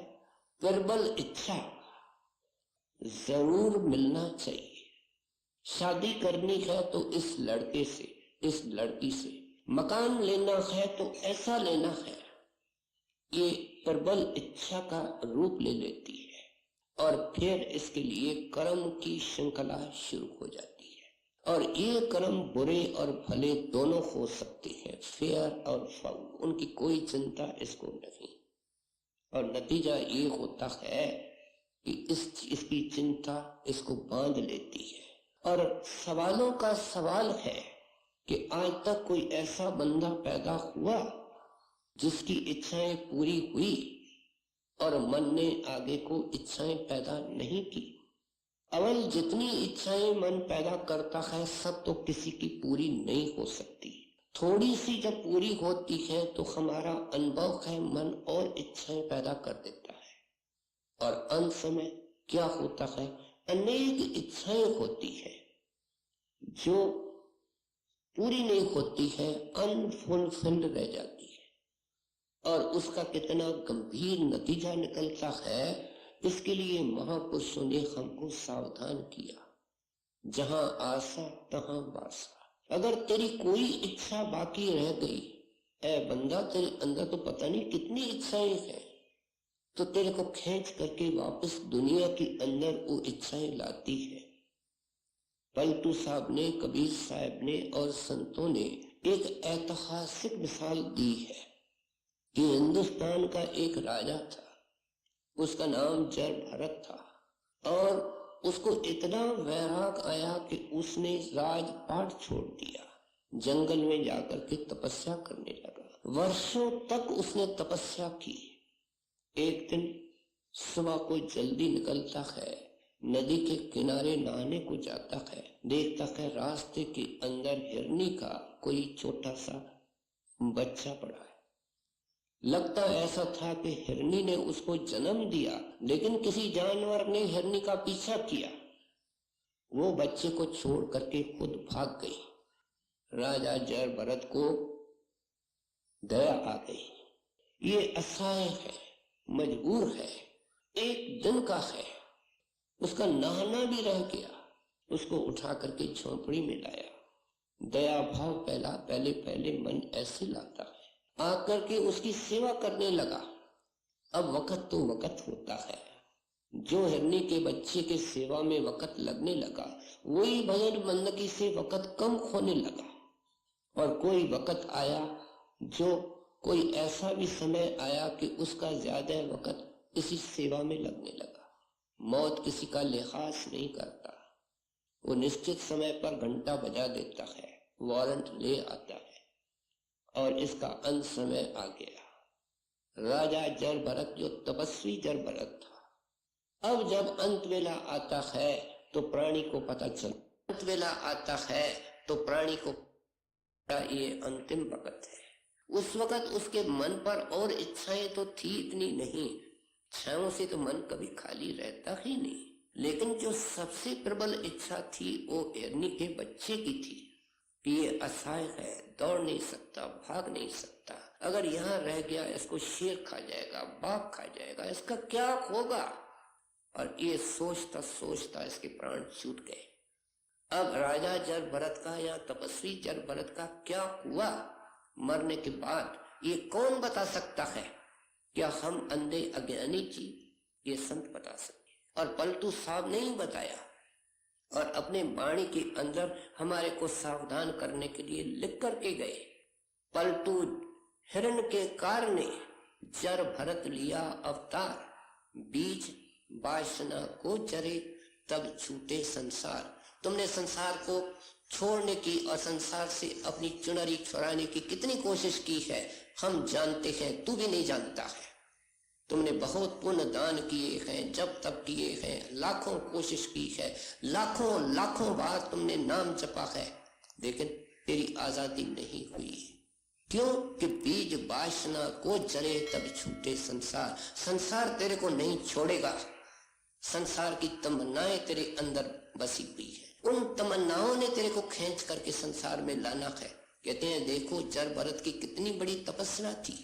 प्रबल इच्छा, जरूर मिलना चाहिए। शादी करनी है तो इस लड़के से, इस लड़की से, मकान लेना है तो ऐसा लेना है, ये प्रबल इच्छा का रूप ले लेती है, और फिर इसके लिए कर्म की श्रृंखला शुरू हो जाती है। और ये कर्म बुरे और भले दोनों हो सकते हैं, फेयर और फाउल, उनकी कोई चिंता इसको नहीं। और नतीजा ये होता है कि इसकी चिंता इसको बांध लेती है। और सवालों का सवाल है कि आज तक कोई ऐसा बंदा पैदा हुआ जिसकी इच्छाएं पूरी हुई और मन ने आगे को इच्छाएं पैदा नहीं की। अवल जितनी इच्छाएं मन पैदा करता है सब तो किसी की पूरी नहीं हो सकती। थोड़ी सी जब पूरी होती है तो हमारा अनुभव है मन और इच्छाएं पैदा कर देता है, और अंत समय क्या होता है? अनेक इच्छाएं होती है जो पूरी नहीं होती है, अनफुलफिल्ड रह जाती है, और उसका कितना गंभीर नतीजा निकलता है, इसके लिए महापुरुषों ने हमको सावधान किया। जहां आशा तहां वासा। अगर तेरी कोई इच्छा बाकी रह गई, ऐ बंदा तेरे अंदर तो पता नहीं कितनी इच्छाएं हैं, तो तेरे को खींच करके वापस दुनिया के अंदर वो इच्छाएं लाती है। पलटू साहब ने, कबीर साहब ने और संतों ने एक ऐतिहासिक मिसाल दी है कि हिंदुस्तान का एक राजा था, उसका नाम जर भरत था, और उसको इतना वैराग आया कि उसने राजपाट छोड़ दिया, जंगल में जाकर के तपस्या करने लगा। वर्षों तक उसने तपस्या की। एक दिन सुबह को जल्दी निकलता है, नदी के किनारे नहाने को जाता है, देखता है रास्ते के अंदर हिरनी का कोई छोटा सा बच्चा पड़ा है। लगता ऐसा था कि हिरनी ने उसको जन्म दिया, लेकिन किसी जानवर ने हिरनी का पीछा किया, वो बच्चे को छोड़ करके खुद भाग गई। राजा जर भरत को दया आ गई। ये असहाय है, मजबूर है, एक दिन का है, उसका नहाना भी रह गया, उसको उठा करके झोंपड़ी में लाया। दया भाव पहले पहले मन ऐसे लाता है। आकर के उसकी सेवा करने लगा। अब वक़्त तो वक़्त होता है। जो हिरनी के बच्चे के सेवा में वक़्त लगने लगा, वही भजन बंदगी से वक़्त कम होने लगा। और कोई वक़्त आया, जो कोई ऐसा भी समय आया कि उसका ज्यादा वक़्त इसी सेवा में लगने लगा। मौत किसी का लिहाज नहीं करता। वो निश्चित समय पर घंटा बजा देता है, वारंट ले आता है, और इसका अंत समय आ गया। राजा जर भरत, जो तपस्वी जर भरत था, अब जब अंत वेला आता है तो प्राणी को पता चल, अंत वेला आता है तो प्राणी को ये अंतिम वक़्त है। उस वक़्त उसके मन पर और इच्छाएं तो थी इतनी नहीं, इच्छाओं से तो मन कभी खाली रहता ही नहीं। लेकिन जो सबसे प्रबल इच्छा थी वो हिरनी के बच्चे की थी कि ये असहाय है, दौड़ नहीं सकता, भाग नहीं सकता, अगर यहाँ रह गया इसको शेर खा जाएगा, बाघ खा जाएगा, इसका क्या होगा। और ये सोचता सोचता इसके प्राण छूट गए। अब राजा जर भरत का या तपस्वी जर भरत का क्या हुआ मरने के बाद, ये कौन बता सकता है? क्या हम अंधे अज्ञानी जी? ये संत बता सकते। और पलटू साहब ने ही बताया, और अपने वाणी के अंदर हमारे को सावधान करने के लिए लिख करके गए। पलटू हिरण के कार ने जर भरत लिया अवतार, बीज वासना को जरे तब छूटे संसार। तुमने संसार को छोड़ने की और संसार से अपनी चुनरी छुड़ाने की कितनी कोशिश की है हम जानते हैं, तू भी नहीं जानता है। तुमने बहुत पुण्य दान किए हैं, जब तक किए हैं, लाखों कोशिश की है, लाखों लाखों बार तुमने नाम जपा है, लेकिन तेरी आजादी नहीं हुई। क्यों? कि बीज वासना को जरे तब छूटे संसार। संसार तेरे को नहीं छोड़ेगा। संसार की तमन्नाएं तेरे अंदर बसी हुई है, उन तमन्नाओं ने तेरे को खींच करके संसार में लाना है। कहते हैं देखो जर भरत की कितनी बड़ी तपस्या थी,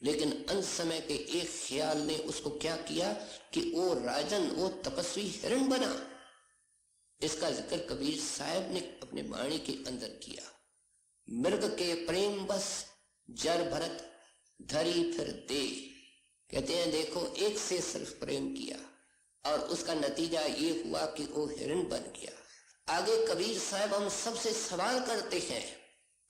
लेकिन अंत समय के एक ख्याल ने उसको क्या किया कि वो राजन, वो तपस्वी हिरण बना। इसका जिक्र कबीर साहब ने अपने वाणी के अंदर किया। मृग के प्रेम बस जर भरत धरी फिर दे। कहते हैं देखो एक से सिर्फ प्रेम किया और उसका नतीजा ये हुआ कि वो हिरण बन गया। आगे कबीर साहब हम सबसे सवाल करते हैं,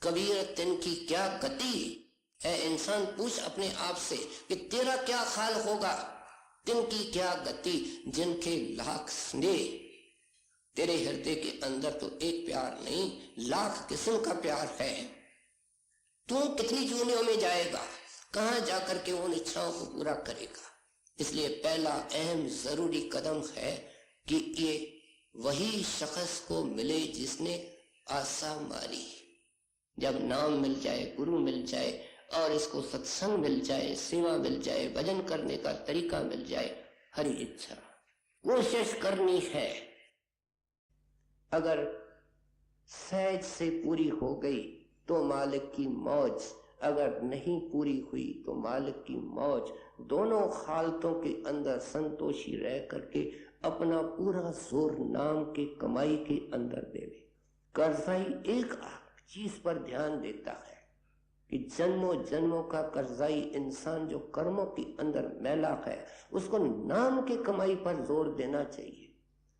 कबीर तिन की क्या गति है? इंसान पूछ अपने आप से कि तेरा क्या हाल होगा, तिन की क्या गति जिनके लाख स्नेह। तेरे हृदय के अंदर तो एक प्यार नहीं, लाख किस्म का प्यार है। तू कितनी जूनियों में जाएगा, कहां जाकर के उन इच्छाओं को पूरा करेगा? इसलिए पहला अहम जरूरी कदम है कि ये वही शख्स को मिले जिसने आशा मारी। जब नाम मिल जाए, गुरु मिल जाए और इसको सत्संग मिल जाए, सेवा मिल जाए, भजन करने का तरीका मिल जाए, हरी इच्छा कोशिश करनी है। अगर सहज से पूरी हो गई तो मालिक की मौज, अगर नहीं पूरी हुई तो मालिक की मौज। दोनों हालतों के अंदर संतोषी रह करके अपना पूरा जोर नाम के कमाई के अंदर देवे। कर्जाई एक चीज पर ध्यान देता है कि जन्मों जन्मों का कर्जाई इंसान जो कर्मों के अंदर मैला है, उसको नाम के कमाई पर जोर देना चाहिए।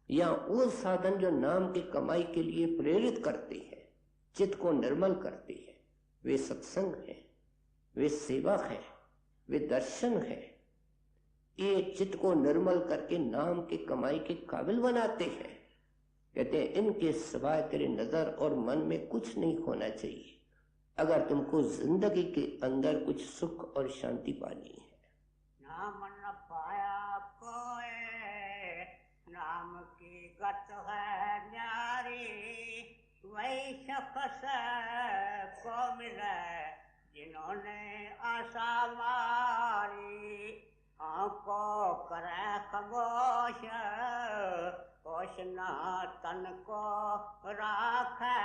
या वो साधन जो नाम के कमाई के लिए प्रेरित करते हैं, चित्त को निर्मल करते हैं, वे सत्संग है, वे सेवा है, वे दर्शन है। ये चित्त को निर्मल करके नाम के कमाई के काबिल बनाते हैं। कहते हैं इनके सिवाय तेरे नजर और मन में कुछ नहीं होना चाहिए अगर तुमको जिंदगी के अंदर कुछ सुख और शांति पानी है। नाम न पाया कोई, नाम की गत है न्यारी, वही शख्स को मिले जिन्होंने आशा मारी। आंखों करे खामोश, होश ना तन को राखे,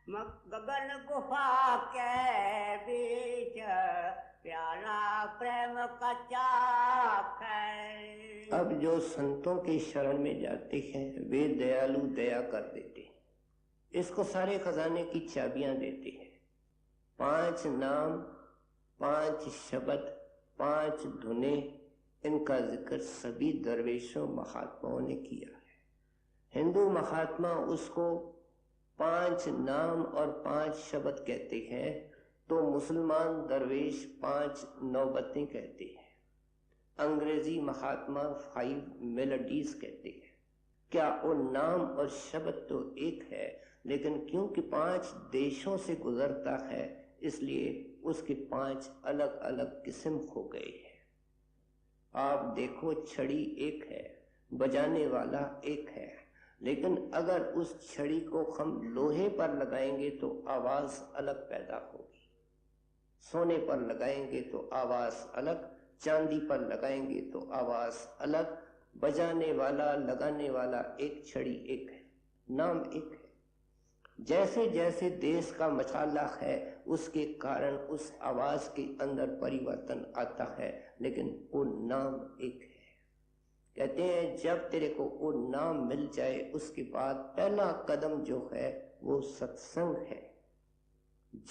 गगन गुफा के बीच प्याला प्रेम का चाक है। अब जो संतों की शरण में जाते हैं वे दयालु दया कर देते हैं, इसको सारे खजाने की चाबियां देते हैं। 5 नाम, 5 शब्द, 5 धुनें, इनका जिक्र सभी दरवेशों महात्माओं ने किया है। हिंदू महात्मा उसको 5 नाम और 5 शब्द कहते हैं, तो मुसलमान दरवेश 5 नौबतें कहते हैं। अंग्रेजी महात्मा 5 मेलोडीज कहते हैं। क्या वो नाम और शब्द तो एक है, लेकिन क्योंकि 5 देशों से गुजरता है इसलिए उसके 5 अलग अलग किस्म हो गए हैं। आप देखो, छड़ी एक है, बजाने वाला एक है, लेकिन अगर उस छड़ी को हम लोहे पर लगाएंगे तो आवाज अलग पैदा होगी, सोने पर लगाएंगे तो आवाज अलग, चांदी पर लगाएंगे तो आवाज अलग। बजाने वाला, लगाने वाला एक, छड़ी एक है, नाम एक है। जैसे जैसे देश का मसाला है उसके कारण उस आवाज के अंदर परिवर्तन आता है, लेकिन वो नाम एक है। कहते हैं जब तेरे को वो नाम मिल जाए उसके बाद पहला कदम जो है वो सत्संग है।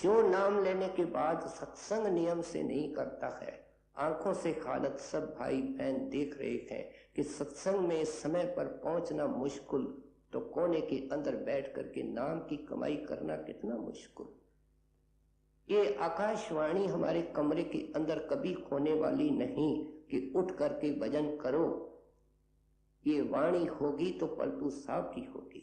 जो नाम लेने के बाद सत्संग नियम से नहीं करता है, आंखों से हालत सब भाई बहन देख रहे हैं कि सत्संग में समय पर पहुंचना मुश्किल, तो कोने के अंदर बैठ करके नाम की कमाई करना कितना मुश्किल। ये आकाशवाणी हमारे कमरे के अंदर कभी होने वाली नहीं कि उठ करके भजन करो। ये वाणी होगी तो पलटू साहब की होगी,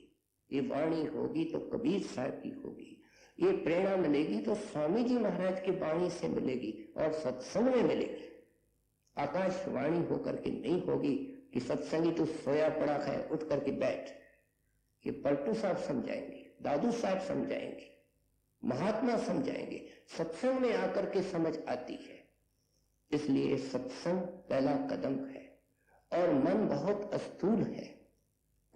ये वाणी होगी तो कबीर साहब की होगी, ये प्रेरणा मिलेगी तो स्वामी जी महाराज की वाणी से मिलेगी और सत्संग में मिलेगी। आकाशवाणी होकर के नहीं होगी कि सत्संगी तो सोया पड़ा है उठ करके बैठ। ये पलटू साहब समझाएंगे, दादू साहब समझाएंगे, महात्मा समझाएंगे, सत्संग में आकर के समझ आती है। इसलिए सत्संग पहला कदम है। और मन बहुत अस्थूल है,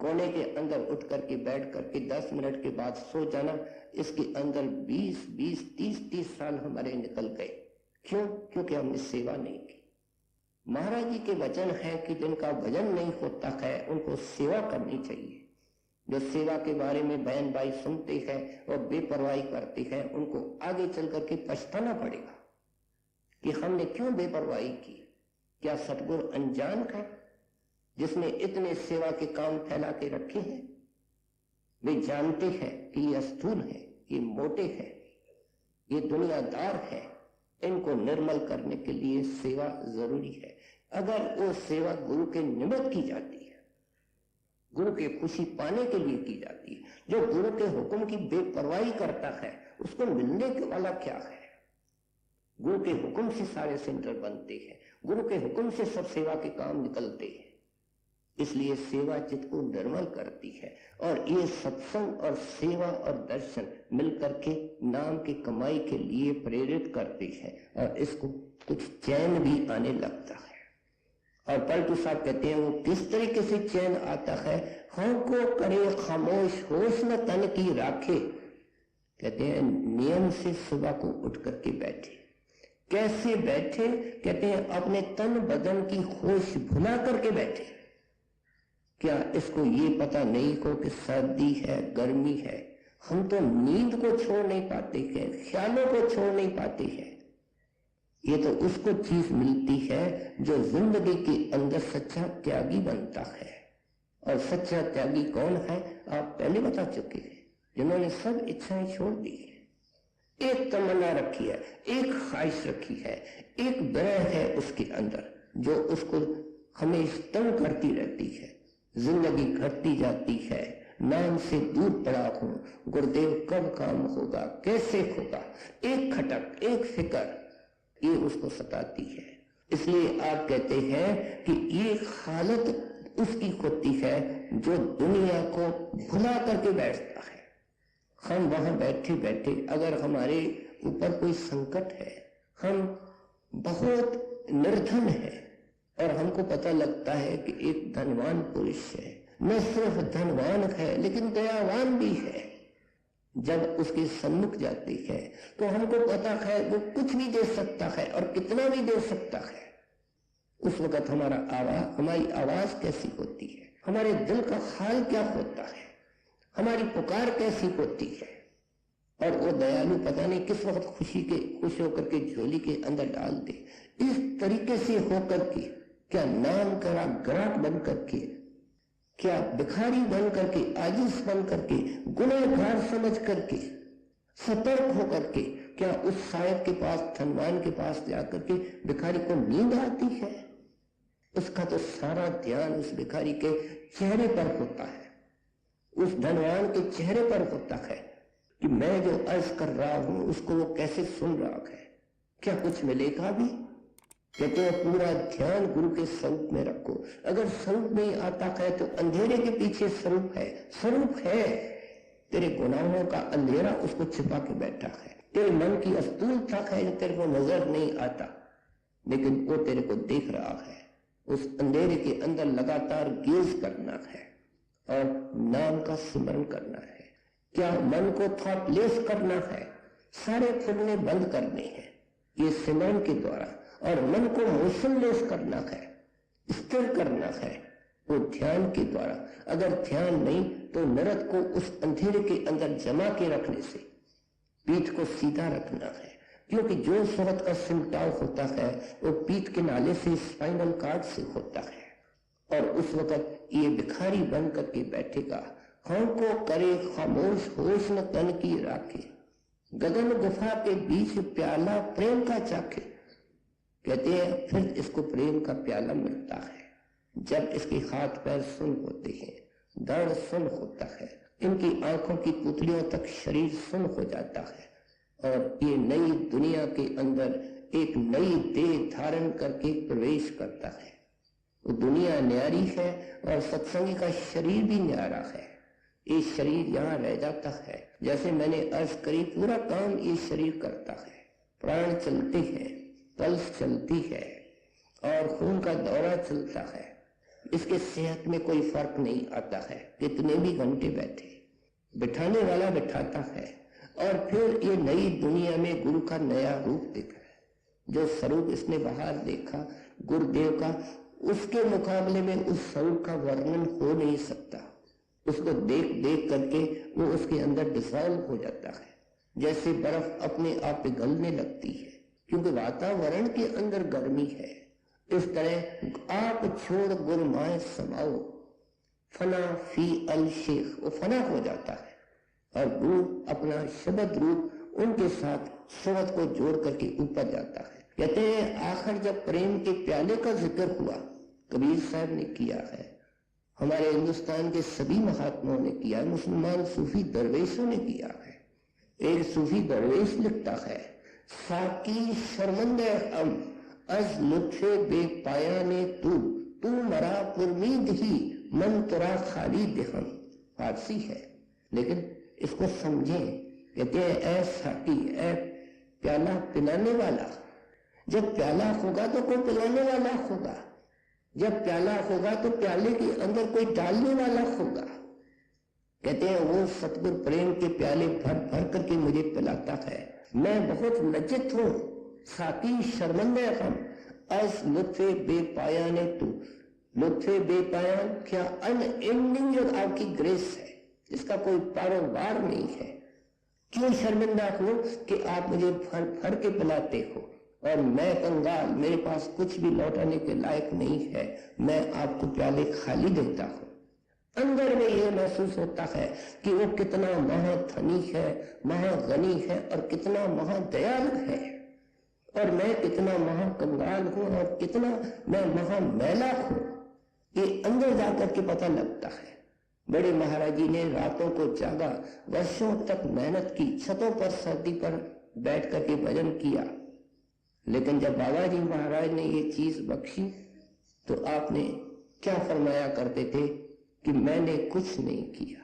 कोने के अंदर उठ करके बैठ करके 10 मिनट के बाद सो जाना, इसके अंदर 20-20, 30-30 साल हमारे निकल गए। क्यों? क्योंकि हमने सेवा नहीं की। महाराज जी के वचन है कि जिनका भजन नहीं होता है उनको सेवा करनी चाहिए। जो सेवा के बारे में बहन भाई सुनते हैं और बेपरवाही करते हैं, उनको आगे चल करके पछताना पड़ेगा कि हमने क्यों बेपरवाही की। क्या सतगुरु अनजान है जिसने इतने सेवा के काम फैला के रखे हैं? वे जानते हैं कि ये स्थूल है, ये मोटे हैं, ये दुनियादार है, इनको निर्मल करने के लिए सेवा जरूरी है। अगर वो सेवा गुरु के निमित्त की जाती है, गुरु की खुशी पाने के लिए की जाती है, जो गुरु के हुक्म की बेपरवाही करता है उसको मिलने के वाला क्या है? गुरु के हुक्म से सारे सेंटर बनते हैं, गुरु के हुक्म से सब सेवा के काम निकलते हैं। इसलिए सेवा चित्त को निर्मल करती है। और ये सत्संग और सेवा और दर्शन मिलकर के नाम की कमाई के लिए प्रेरित करती है और इसको कुछ चैन भी आने लगता है। और पलटू साहब कहते हैं वो किस तरीके से चैन आता है? हमको करे खामोश होश न तन की राखे। कहते हैं नियम से सुबह को उठ करके बैठे। कैसे बैठे? कहते हैं अपने तन बदन की होश भुला करके बैठे। क्या इसको ये पता नहीं हो कि सर्दी है, गर्मी है? हम तो नींद को छोड़ नहीं पाते हैं, ख्यालों को छोड़ नहीं पाते हैं। ये तो उसको चीज मिलती है जो जिंदगी के अंदर सच्चा त्यागी बनता है। और सच्चा त्यागी कौन है? आप पहले बता चुके हैं, जिन्होंने सब इच्छाएं छोड़ दी है। एक तमन्ना रखी है, एक ख्वाहिश रखी है, एक विरह है उसके अंदर जो उसको हमेशा तंग करती रहती है। जिंदगी घटती जाती है, नाम से दूर पड़ा हूं, गुरुदेव कब काम होगा, कैसे होगा, एक खटक, एक फिक्र, ये उसको सताती है। इसलिए आप कहते हैं कि ये हालत उसकी होती है जो दुनिया को भुला करके बैठता है। हम वहां बैठे बैठे अगर हमारे ऊपर कोई संकट है, हम बहुत निर्धन है और हमको पता लगता है कि एक धनवान पुरुष है, न सिर्फ धनवान है लेकिन दयावान भी है, जब उसके सम्मुख जाती है तो हमको पता है वो कुछ भी दे सकता है और कितना भी दे सकता है। उस वक्त हमारी आवाज कैसी होती है, हमारे दिल का हाल क्या होता है, हमारी पुकार कैसी होती है। और वो दयालु पता नहीं किस वक्त खुश होकर के झोली के अंदर डाल दे। इस तरीके से होकर के, क्या नाम करा ग्राहक बन करके, क्या भिखारी बन करके, आजिज बन करके, गुनहगार समझ करके, सतर्क होकर के, क्या उस साहिब के पास, धनवान के पास जाकर के भिखारी को नींद आती है? उसका तो सारा ध्यान उस भिखारी के चेहरे पर होता है, उस धनवान के चेहरे पर होता है कि मैं जो अर्ज कर रहा हूं उसको वो कैसे सुन रहा है, क्या कुछ मिलेगा भी। कहते हैं पूरा ध्यान गुरु के स्वरूप में रखो। अगर स्वरूप नहीं आता है तो अंधेरे के पीछे स्वरूप है, स्वरूप है। तेरे गुनाहों का अंधेरा उसको छिपा के बैठा है, तेरे मन की अस्तूलता है जो तेरे को नजर नहीं आता, लेकिन वो तेरे को देख रहा है। उस अंधेरे के अंदर लगातार गेज करना है और नाम का स्मरण करना है। क्या मन को थॉटलेस करना है, सारे खुलने बंद करने हैं ये सिमरन के द्वारा, और मन को मोशनलेस करना है, स्थिर करना है वो ध्यान के द्वारा। अगर ध्यान नहीं तो नरक को उस अंधेरे के अंदर जमा के रखने से पीठ को सीधा रखना है, क्योंकि जो शब्द का सिमटाव होता है वो पीठ के नाले से, स्पाइनल कार्ड से होता है। और उस वक्त ये भिखारी बन करके बैठेगा, हमको करे खामोश, होश न तन की राखे, गगन गुफा के बीच प्याला प्रेम का चाखे। कहते हैं फिर इसको प्रेम का प्याला मिलता है जब इसके हाथ पैर सुन होते हैं, दर्द सुन होता है, इनकी आंखों की पुतलियों तक शरीर सुन हो जाता है, और ये नई दुनिया के अंदर एक नई देह धारण करके प्रवेश करता है। वो दुनिया न्यारी है और सत्संगी का शरीर भी न्यारा है। ये शरीर यहाँ रह जाता है, जैसे मैंने अर्ज करी, पूरा काम ये शरीर करता है। प्राण चलते हैं, पल्स चलती है और खून का दौरा चलता है। इसके सेहत में कोई फर्क नहीं आता है, कितने भी घंटे बैठे, बिठाने वाला बिठाता है। और फिर ये नई दुनिया में गुरु का नया रूप दिखा है, जो स्वरूप इसने बाहर देखा गुरुदेव का, उसके मुकाबले में उस स्वरूप का वर्णन हो नहीं सकता। उसको देख देख करके वो उसके अंदर डिसॉल्व हो जाता है, जैसे बर्फ अपने आप पिघलने लगती है, क्योंकि वातावरण के अंदर गर्मी है। इस तरह आप छोड़ गुरमाए समाओ, फना फी अल शेख, वो फना हो जाता है और गुरु अपना शब्द रूप उनके साथ शब्द को जोड़ करके ऊपर जाता है। कहते हैं आखिर जब प्रेम के प्याले का जिक्र हुआ, कबीर साहब ने किया है, हमारे हिंदुस्तान के सभी महात्माओं ने किया है, मुसलमान सूफी दरवेशों ने किया है। एक सूफी दरवेश लिखता है, साकी शर्मंदे हम अज लुत्फे बेपाया ने तू मरा पुरमीद ही मन तुरा खाली देहम। फारसी है लेकिन इसको समझें। कहते हैं ऐ साकी, ऐ प्याला पिलाने वाला, जब प्याला होगा तो कोई पिलाने वाला होगा, जब प्याला होगा तो प्याले के अंदर कोई डालने वाला होगा। कहते हैं वो सतगुरु प्रेम के प्याले भर भर करके मुझे पिलाता है, मैं बहुत लज्जित हूं। साकी शर्मंदे हम अस लुत्फे बेपाया ने तू, लुत्फे बेपाया क्या अनएंडिंग जो आपकी ग्रेस है, इसका कोई पारोवार नहीं है। क्यों शर्मिंदा हूं कि आप मुझे भर भर के पिलाते हो और मैं कंगाल, मेरे पास कुछ भी लौटाने के लायक नहीं है, मैं आपको प्याले खाली देता हूं। अंदर में यह महसूस होता है कि वो कितना महाधनी है, महागनी है और कितना महादयालु है, और मैं कितना महाकंगाल हूं और कितना मैं महामैला हूं। ये अंदर जाकर के पता लगता है। बड़े महाराज जी ने रातों को जागा, वर्षों तक मेहनत की, छतों पर सर्दी पर बैठ करके भजन किया, लेकिन जब बाबा जी महाराज ने ये चीज बख्शी तो आपने क्या फरमाया करते थे कि मैंने कुछ नहीं किया।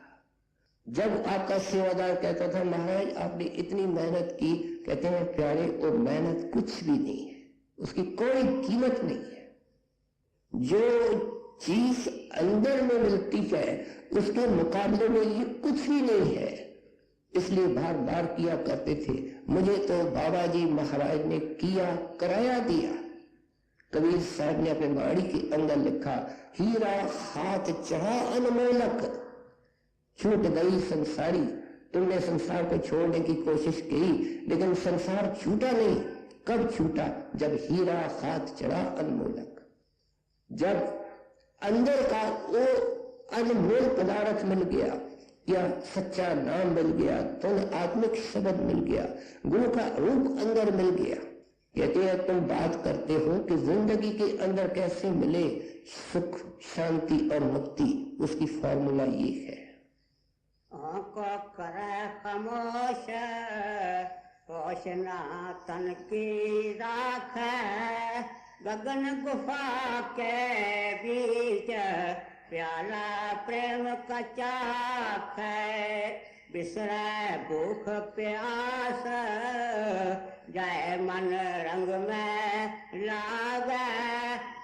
जब आपका सेवादार कहता था महाराज आपने इतनी मेहनत की, कहते हैं प्यारे वो मेहनत कुछ भी नहीं है, उसकी कोई कीमत नहीं है। जो चीज अंदर में मिलती है उसके मुकाबले में ये कुछ भी नहीं है। इसलिए बार बार किया करते थे। मुझे तो बाबा जी महाराज ने किया कराया दिया। कबीर साहब ने अपने वाणी के अंदर लिखा, हीरा हाथ चढ़ा अनमोलक, छूट गई संसारी। तुमने संसार को छोड़ने की कोशिश की, लेकिन संसार छूटा नहीं। कब छूटा? जब हीरा हाथ चढ़ा अनमोलक, जब अंदर का वो अनमोल पदार्थ मिल गया, या सच्चा नाम मिल गया, तो आत्मिक शब्द मिल गया, गुरु का रूप अंदर मिल गया। कहते हैं तुम बात करते हो कि जिंदगी के अंदर कैसे मिले सुख, शांति और मुक्ति, उसकी फॉर्मूला ये है। आंखों करे खामोश, रोशना तन की राख, गगन गुफा के बीच प्याला प्रेम का चाख है। बिसरे भूख प्यास, जाए मन रंग में लागे,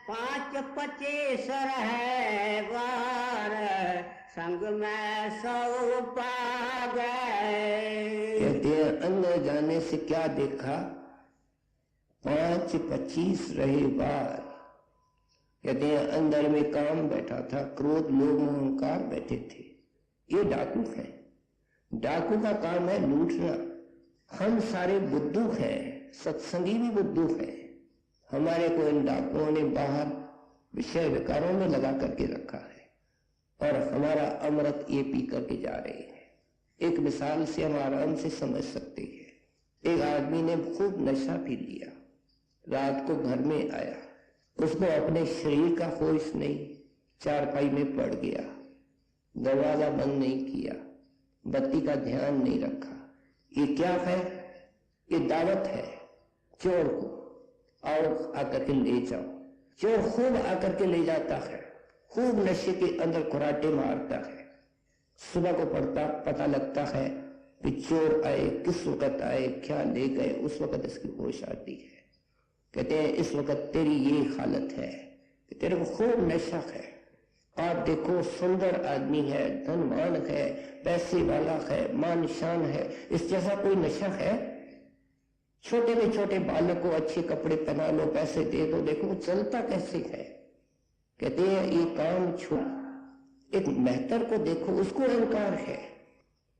5-25 रहे बार, संग में 100 पा गए। कहते हैं अंदर जाने से क्या देखा? 5-25 रहे बार। कहते हैं अंदर में काम बैठा था, क्रोध लोभ अहंकार बैठे थे। ये डाकू है। डाकू का काम है लूटना। हम सारे बुद्धू हैं, सत्संगी भी बुद्धू हैं। हमारे को इन डाकुओं ने बाहर विषय विकारों में लगा करके रखा है, और हमारा अमृत ये पी करके जा रहे हैं। एक मिसाल से हम आराम से समझ सकते हैं। एक आदमी ने खूब नशा पी लिया, रात को घर में आया, उसको अपने शरीर का होश नहीं, चारपाई में पड़ गया, दरवाजा बंद नहीं किया, बत्ती का ध्यान नहीं रखा। ये क्या है? ये दावत है चोर को, और आकर के ले जाओ। चोर खूब आकर के ले जाता है, खूब नशे के अंदर कुराटे मारता है। सुबह को पता लगता है कि चोर आए, किस वक्त आए, क्या ले गए, उस वक्त इसकी होश आती है। कहते हैं इस वक्त तेरी ये हालत है कि तेरे को खूब नशा है। आप देखो सुंदर आदमी है, धनवान है, पैसे वाला है, मान शान है, इस जैसा कोई नशा है? छोटे में छोटे बालक को अच्छे कपड़े पहना लो, पैसे दे दो, देखो वो चलता कैसे है। कहते हैं ये काम छोड़, एक मेहतर को देखो, उसको अहंकार है।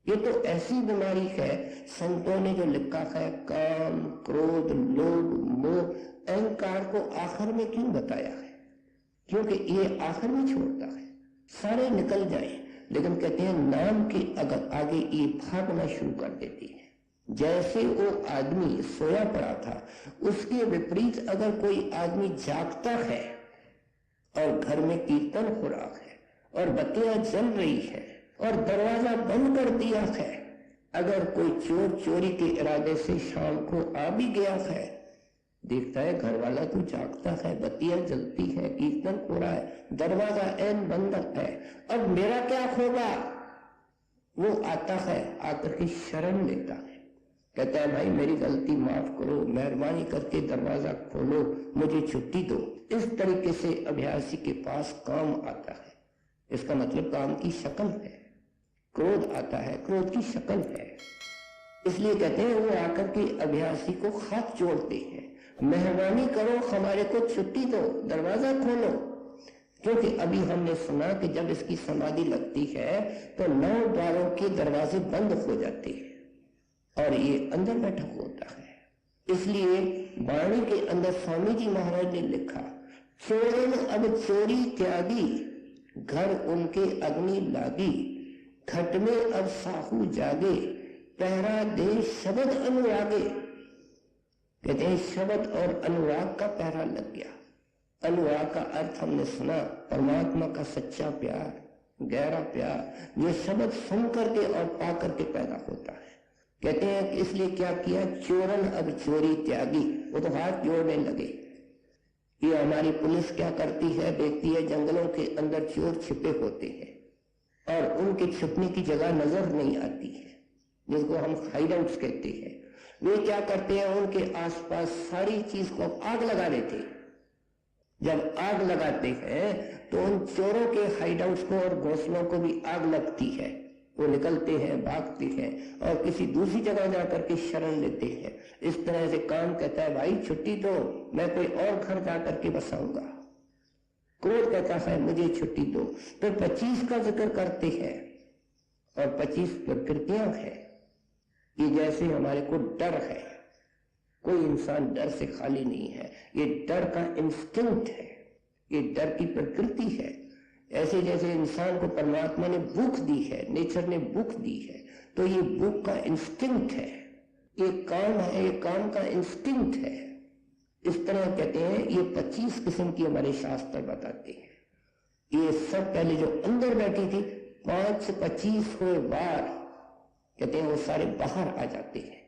ये तो ऐसी बीमारी है, संतों ने जो लिखा है, काम क्रोध लोभ मोह अहंकार को आखिर में क्यों बताया है? क्योंकि ये आखिर में छोड़ता है, सारे निकल जाए, लेकिन कहते हैं नाम के अगर आगे ये भागना शुरू कर देती है। जैसे वो आदमी सोया पड़ा था, उसके विपरीत अगर कोई आदमी जागता है और घर में कीर्तन हो रहा है और बत्तियां जल रही है और दरवाजा बंद कर दिया है, अगर कोई चोर चोरी के इरादे से शाम को आ भी गया है, देखता है घर वाला तो जागता है, बत्तियां जलती है, कीर्तन हो रहा है, दरवाजा ऐन बंद है, अब मेरा क्या होगा? वो आता है, आकर के शरण लेता है, कहता है भाई मेरी गलती माफ करो, मेहरबानी करके दरवाजा खोलो, मुझे छुट्टी दो। इस तरीके से अभ्यासी के पास काम आता है। इसका मतलब काम की शक्ल है। क्रोध आता है, क्रोध की शक्ल है। इसलिए कहते हैं वो आकर के अभ्यासी को हाथ जोड़ते हैं, मेहरबानी करो, हमारे को छुट्टी दो, दरवाजा खोलो। क्योंकि अभी हमने सुना कि जब इसकी समाधि लगती है तो 9 द्वारों के दरवाजे बंद हो जाते हैं और ये अंदर बैठा होता है। इसलिए वाणी के अंदर स्वामी जी महाराज ने लिखा, चोरन अब चोरी त्यागी, घर उनके अग्नि लागी, घट में अब साहू जागे, पहरा दे शब्द अनुरागे। कहते हैं शब्द और अनुराग का पहरा लग गया। अनुराग का अर्थ हमने सुना, परमात्मा का सच्चा प्यार, गहरा प्यार, जो शब्द सुन करके और पा करके पैदा होता है। कहते हैं कि इसलिए क्या किया, चोरन अब चोरी त्यागी, वो तो हाथ जोड़ने लगे। ये हमारी पुलिस क्या करती है, देखती है जंगलों के अंदर चोर छिपे होते हैं और उनके छुपने की जगह नजर नहीं आती है, जिसको हम हाइडआउट्स कहते हैं। वे क्या करते हैं, उनके आसपास सारी चीज को आग लगा देते हैं। जब आग लगाते हैं तो उन चोरों के हाइडआउट्स को और घोंसलों को भी आग लगती है वो निकलते हैं, भागते हैं और किसी दूसरी जगह जाकर के शरण लेते हैं। इस तरह से काम कहता है भाई छुट्टी दो, मैं कोई और घर जाकर के बसाऊंगा। क्रोध कहता है मुझे छुट्टी दो। फिर 25 का जिक्र करते हैं और 25 प्रकृतियां हैं। ये जैसे हमारे को डर है, कोई इंसान डर से खाली नहीं है, ये डर का इंस्टिंक्ट है, ये डर की प्रकृति है। ऐसे जैसे इंसान को परमात्मा ने भूख दी है, नेचर ने भूख दी है, तो ये भूख का इंस्टिंक्ट है, ये काम है, ये काम का इंस्टिंक्ट है। इस तरह कहते हैं ये 25 किस्म की हमारे शास्त्र बताते हैं। ये सब पहले जो अंदर बैठी थी 5 से 25 हुए बार कहते हैं वो सारे बाहर आ जाते हैं।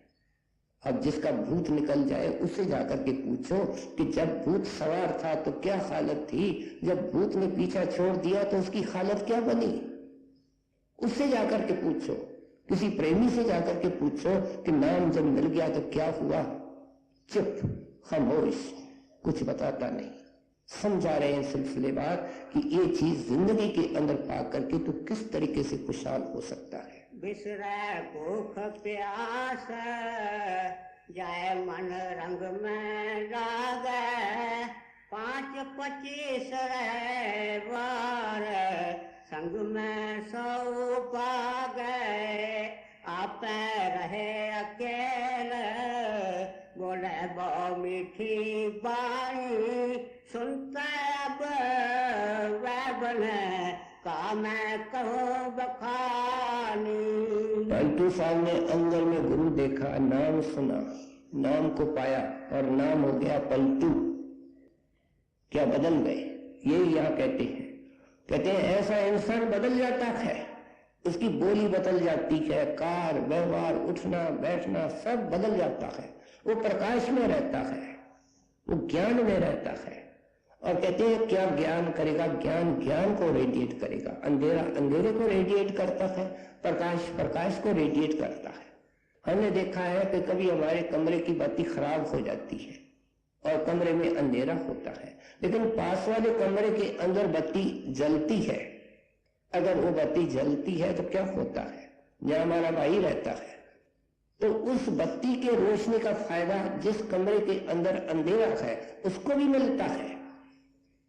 अब जिसका भूत निकल जाए उससे जाकर के पूछो कि जब भूत सवार था तो क्या हालत थी, जब भूत ने पीछा छोड़ दिया तो उसकी हालत क्या बनी। उससे जाकर के पूछो, किसी प्रेमी से जाकर के पूछो कि नाम जब मिल गया तो क्या हुआ। चुप, खामोश, कुछ बताता नहीं। समझा रहे हैं सिलसिलेवार कि ये चीज जिंदगी के अंदर पा करके तो किस तरीके से खुशहाल हो सकता है। बिसरै भूख प्यास जाए मन रंग में राग 5-25 बार संग में 100 पा गए। आप रहे अकेले बोले बहु मीठी बाणी सुनता अब वह बने का मैं कहूँ बखानी। पलटू साहब ने अंदर में गुरु देखा, नाम सुना, नाम को पाया और नाम हो गया पलटू। क्या बदल गए, ये यहाँ कहते हैं ऐसा इंसान बदल जाता है, उसकी बोली बदल जाती है, कार व्यवहार उठना बैठना सब बदल जाता है। वो प्रकाश में रहता है, वो ज्ञान में रहता है। और कहते हैं क्या ज्ञान करेगा, ज्ञान ज्ञान को रेडिएट करेगा, अंधेरा अंधेरे को रेडिएट करता है, प्रकाश प्रकाश को रेडिएट करता है। हमने देखा है कि कभी हमारे कमरे की बत्ती खराब हो जाती है और कमरे में अंधेरा होता है, लेकिन पास वाले कमरे के अंदर बत्ती जलती है। अगर वो बत्ती जलती है तो क्या होता है, जहां हमारा भाई रहता है तो उस बत्ती के रोशनी का फायदा जिस कमरे के अंदर अंधेरा है उसको भी मिलता है।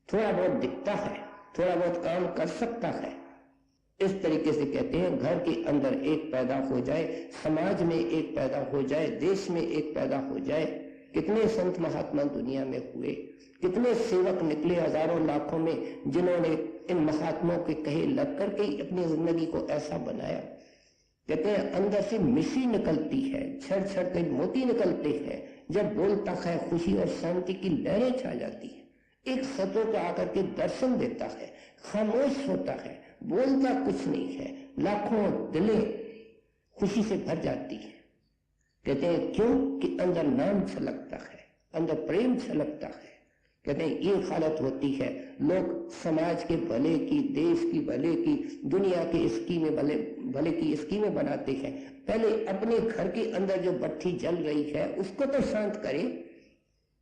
थोड़ा बहुत दिखता है, थोड़ा बहुत काम कर सकता है। इस तरीके से कहते हैं घर के अंदर एक पैदा हो जाए, समाज में एक पैदा हो जाए, देश में एक पैदा हो जाए। कितने संत महात्मा दुनिया में हुए, कितने सेवक निकले हजारों लाखों में, जिन्होंने इन महात्माओं के कहे लग करके अपनी जिंदगी को ऐसा बनाया। कहते हैं अंदर से मिश्री निकलती है, छड़ छड़ के मोती निकलते हैं। जब बोलता है खुशी और शांति की लहरें छा जाती है। एक सतों को आकर के दर्शन देता है, खामोश होता है, बोलता कुछ नहीं है, लाखों दिलें खुशी से भर जाती है। कहते हैं क्यों कि अंदर नाम छलकता है, अंदर प्रेम छलकता है। कहते हैं ये हालत होती है। लोग समाज के भले की, देश की भले की, दुनिया की स्कीमें भले की स्कीमें बनाते हैं। पहले अपने घर के अंदर जो भट्ठी जल रही है उसको तो शांत करें।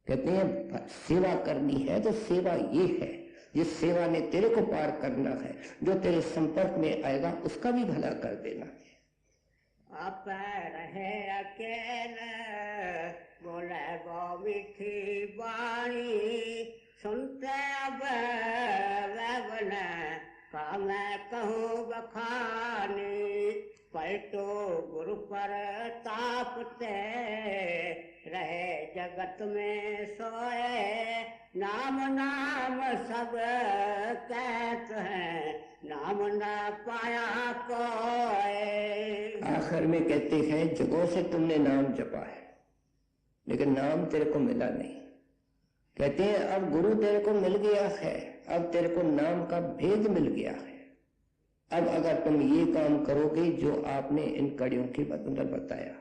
कहते हैं सेवा करनी है तो सेवा ये है, जिस सेवा ने तेरे को पार करना है, जो तेरे संपर्क में आएगा उसका भी भला कर देना है। आप रहे अकेले बोले बहु मीठी बाणी सुनते अब बने का मैं कहूँ बखानी। पलटो गुरु पर तापते रहे जगत में सोए। नाम नाम सब कहते हैं नाम ना पाया कोई। आखिर में कहते हैं जगहों से तुमने नाम जपा है लेकिन नाम तेरे को मिला नहीं। कहते हैं अब गुरु तेरे को मिल गया है, अब तेरे को नाम का भेद मिल गया है। अब अगर तुम ये काम करोगे जो आपने इन कड़ियों के अंदर बताया,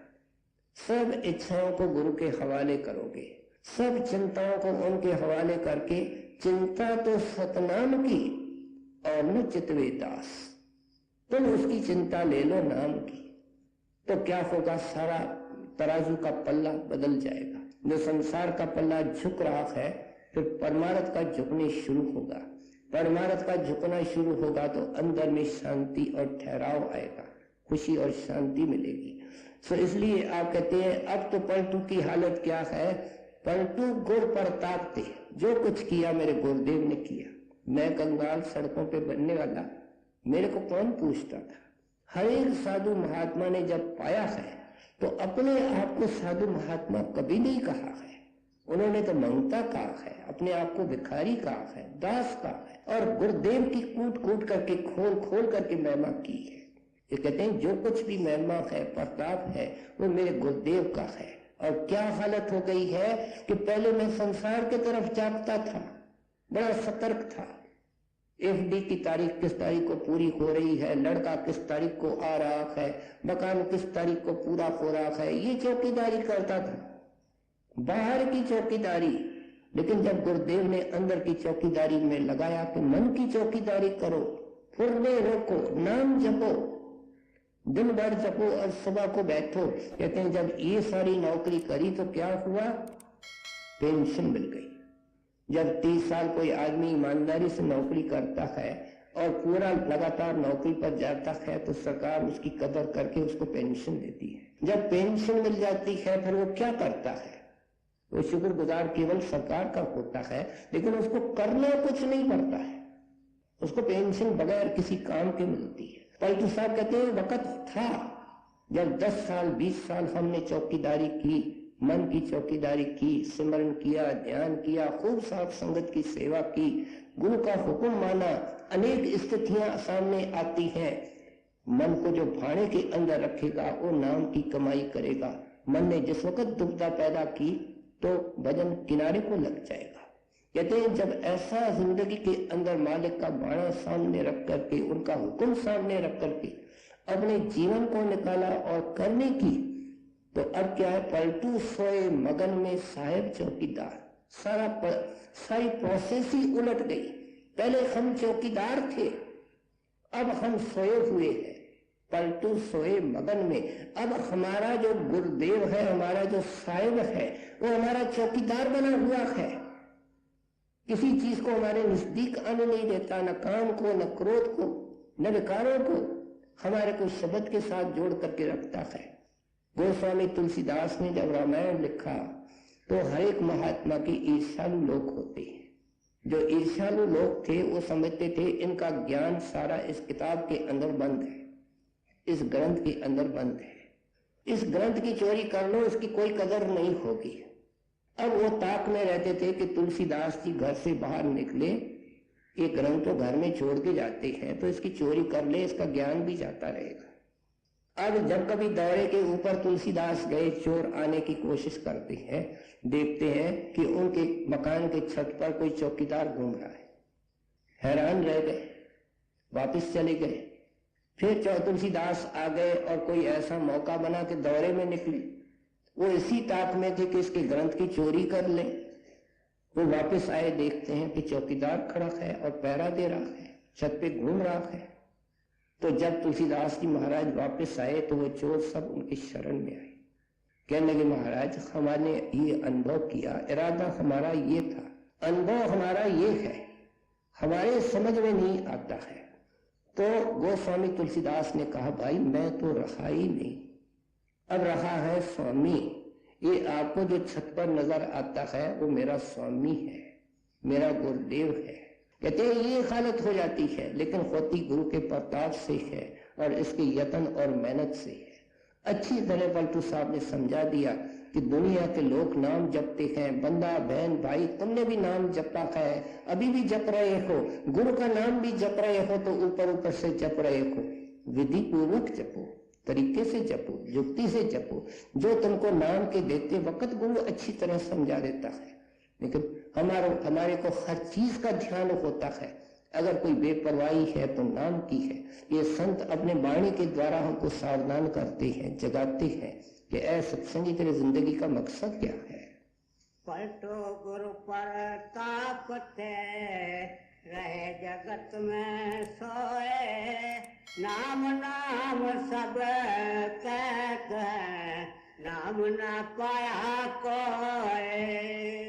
सब इच्छाओं को गुरु के हवाले करोगे, सब चिंताओं को उनके हवाले करके, चिंता तो सतनाम की और न चितवे दास, तुम उसकी चिंता ले लो नाम की, तो क्या होगा, सारा तराजू का पल्ला बदल जाएगा। जो संसार का पल्ला झुक रहा है फिर परमार्थ का झुकने शुरू होगा। परमार्थ का झुकना शुरू होगा तो अंदर में शांति और ठहराव आएगा। खुशी और शांति मिलेगी। सो इसलिए आप कहते हैं अब तो पलटू की हालत क्या है, पलटू गुर प्रताप थे, जो कुछ किया मेरे गुरुदेव ने किया। मैं कंगाल सड़कों पे बनने वाला, मेरे को कौन पूछता था। हर एक साधु महात्मा ने जब पाया है तो अपने आप को साधु महात्मा कभी नहीं कहा है, उन्होंने तो मंगता कहा है, अपने आप को भिखारी कहा है, दास कहा है, और गुरुदेव की कूट कूट करके खोल खोल करके महिमा की है। ये कहते हैं जो कुछ भी महिमा है, प्रताप है, वो मेरे गुरुदेव का है। और क्या हालत हो गई है कि पहले मैं संसार की तरफ जागता था, बड़ा सतर्क था, एफडी की तारीख किस तारीख को पूरी हो रही है, लड़का किस तारीख को आ रहा है, मकान किस तारीख को पूरा हो रहा है, ये चौकीदारी करता था, बाहर की चौकीदारी। लेकिन जब गुरुदेव ने अंदर की चौकीदारी में लगाया कि मन की चौकीदारी करो, फुरने रोको, नाम जपो, दिन भर जपो और सुबह को बैठो। कहते हैं जब ये सारी नौकरी करी तो क्या हुआ, पेंशन मिल गई। जब 30 साल कोई आदमी ईमानदारी से नौकरी करता है और पूरा लगातार नौकरी पर जाता है तो सरकार उसकी कदर करके उसको पेंशन देती है। जब पेंशन मिल जाती है फिर वो क्या करता है, वो शुक्रगुजार केवल सरकार का होता है, लेकिन उसको करना कुछ नहीं पड़ता है, उसको पेंशन बगैर किसी काम के मिलती है। पलटू साहब कहते हैं वक्त था जब 10 साल 20 साल हमने चौकीदारी की, मन की चौकीदारी की, सिमरन किया, ध्यान किया, खूब साथ संगत की सेवा की, गुरु का हुक्म माना। अनेक स्थितियां सामने आती हैं, मन को जो भाड़े के अंदर रखेगा वो नाम की कमाई करेगा। मन ने जिस वक्त दुविधा पैदा की तो भजन किनारे को लग जाएगा। कहते हैं जब ऐसा जिंदगी के अंदर मालिक का बाणा सामने रख करके, उनका हुक्म सामने रख करके अपने जीवन को निकाला और करने की, तो अब क्या है, पलटू सोए मगन में साहेब चौकीदार। सारी प्रोसेस ही उलट गई। पहले हम चौकीदार थे, अब हम सोए हुए हैं। पलटू सोए मगन में, अब हमारा जो गुरुदेव है, हमारा जो साहिब है, वो हमारा चौकीदार बना हुआ है। किसी चीज को हमारे नजदीक आने नहीं देता, न काम को, न क्रोध को, न विकारों को, हमारे को शब्द के साथ जोड़ करके रखता है। गोस्वामी तुलसीदास ने जब रामायण लिखा तो हर एक महात्मा की ईर्ष्यालु लोग होते हैं। जो ईर्ष्यालु लोग थे वो समझते थे इनका ज्ञान सारा इस किताब के अंदर बंद है, इस ग्रंथ के अंदर बंद है, इस ग्रंथ की चोरी कर लो, इसकी कोई कदर नहीं होगी। अब वो ताक में रहते थे कि तुलसीदास जी घर से बाहर निकले, ये ग्रंथ तो घर में छोड़ के जाते हैं, तो इसकी चोरी कर ले, इसका ज्ञान भी जाता रहेगा। अब जब कभी दौरे के ऊपर तुलसीदास गए, चोर आने की कोशिश करते हैं, देखते हैं कि उनके मकान के छत पर कोई चौकीदार घूम रहा है, हैरान रह गए, वापस चले गए। फिर तुलसीदास आ गए और कोई ऐसा मौका बना कि दौरे में निकले। वो इसी ताक में थे कि इसके ग्रंथ की चोरी कर लें। वो वापस आए, देखते हैं कि चौकीदार खड़ा है और पहरा दे रहा है, छत पे घूम रहा है। तो जब तुलसीदास जी महाराज वापस आए तो वो चोर सब उनकी शरण में आए, कहने लगे महाराज हमारे ये अनुभव किया, इरादा हमारा ये था, अनुभव हमारा ये है, हमारे समझ में नहीं आता है। तो गोस्वामी तुलसीदास ने कहा भाई मैं तो रहा ही नहीं, अब रहा है स्वामी। ये आपको जो छत पर नजर आता है वो मेरा स्वामी है, मेरा गुरुदेव है। कहते हैं ये हालत हो जाती है, लेकिन होती गुरु के प्रताप से है और इसके यत्न और मेहनत से है। अच्छी तरह पलटू साहब ने समझा दिया कि दुनिया के लोग नाम जपते हैं, बंदा बहन भाई तुमने भी नाम जपा है, अभी भी जप रहे हो, गुरु का नाम भी जप रहे हो, तो ऊपर ऊपर से जप रहे हो, विधि पूर्वक जपो, तरीके से जपो, युक्ति से जपो। जो तुमको नाम के देते वक्त गुरु अच्छी तरह समझा देता है, लेकिन हमारे को हर चीज का ध्यान होता है। अगर कोई बेपरवाही है तो नाम की है। ये संत अपने वाणी के द्वारा हमको सावधान करते हैं, जगाते हैं कि ऐ सत्संगी तेरी जिंदगी का मकसद क्या है। पलटो गुरु प्रताप थे, रहे जगत में सोए, नाम नाम सब कहते, नाम ना पाया कोई।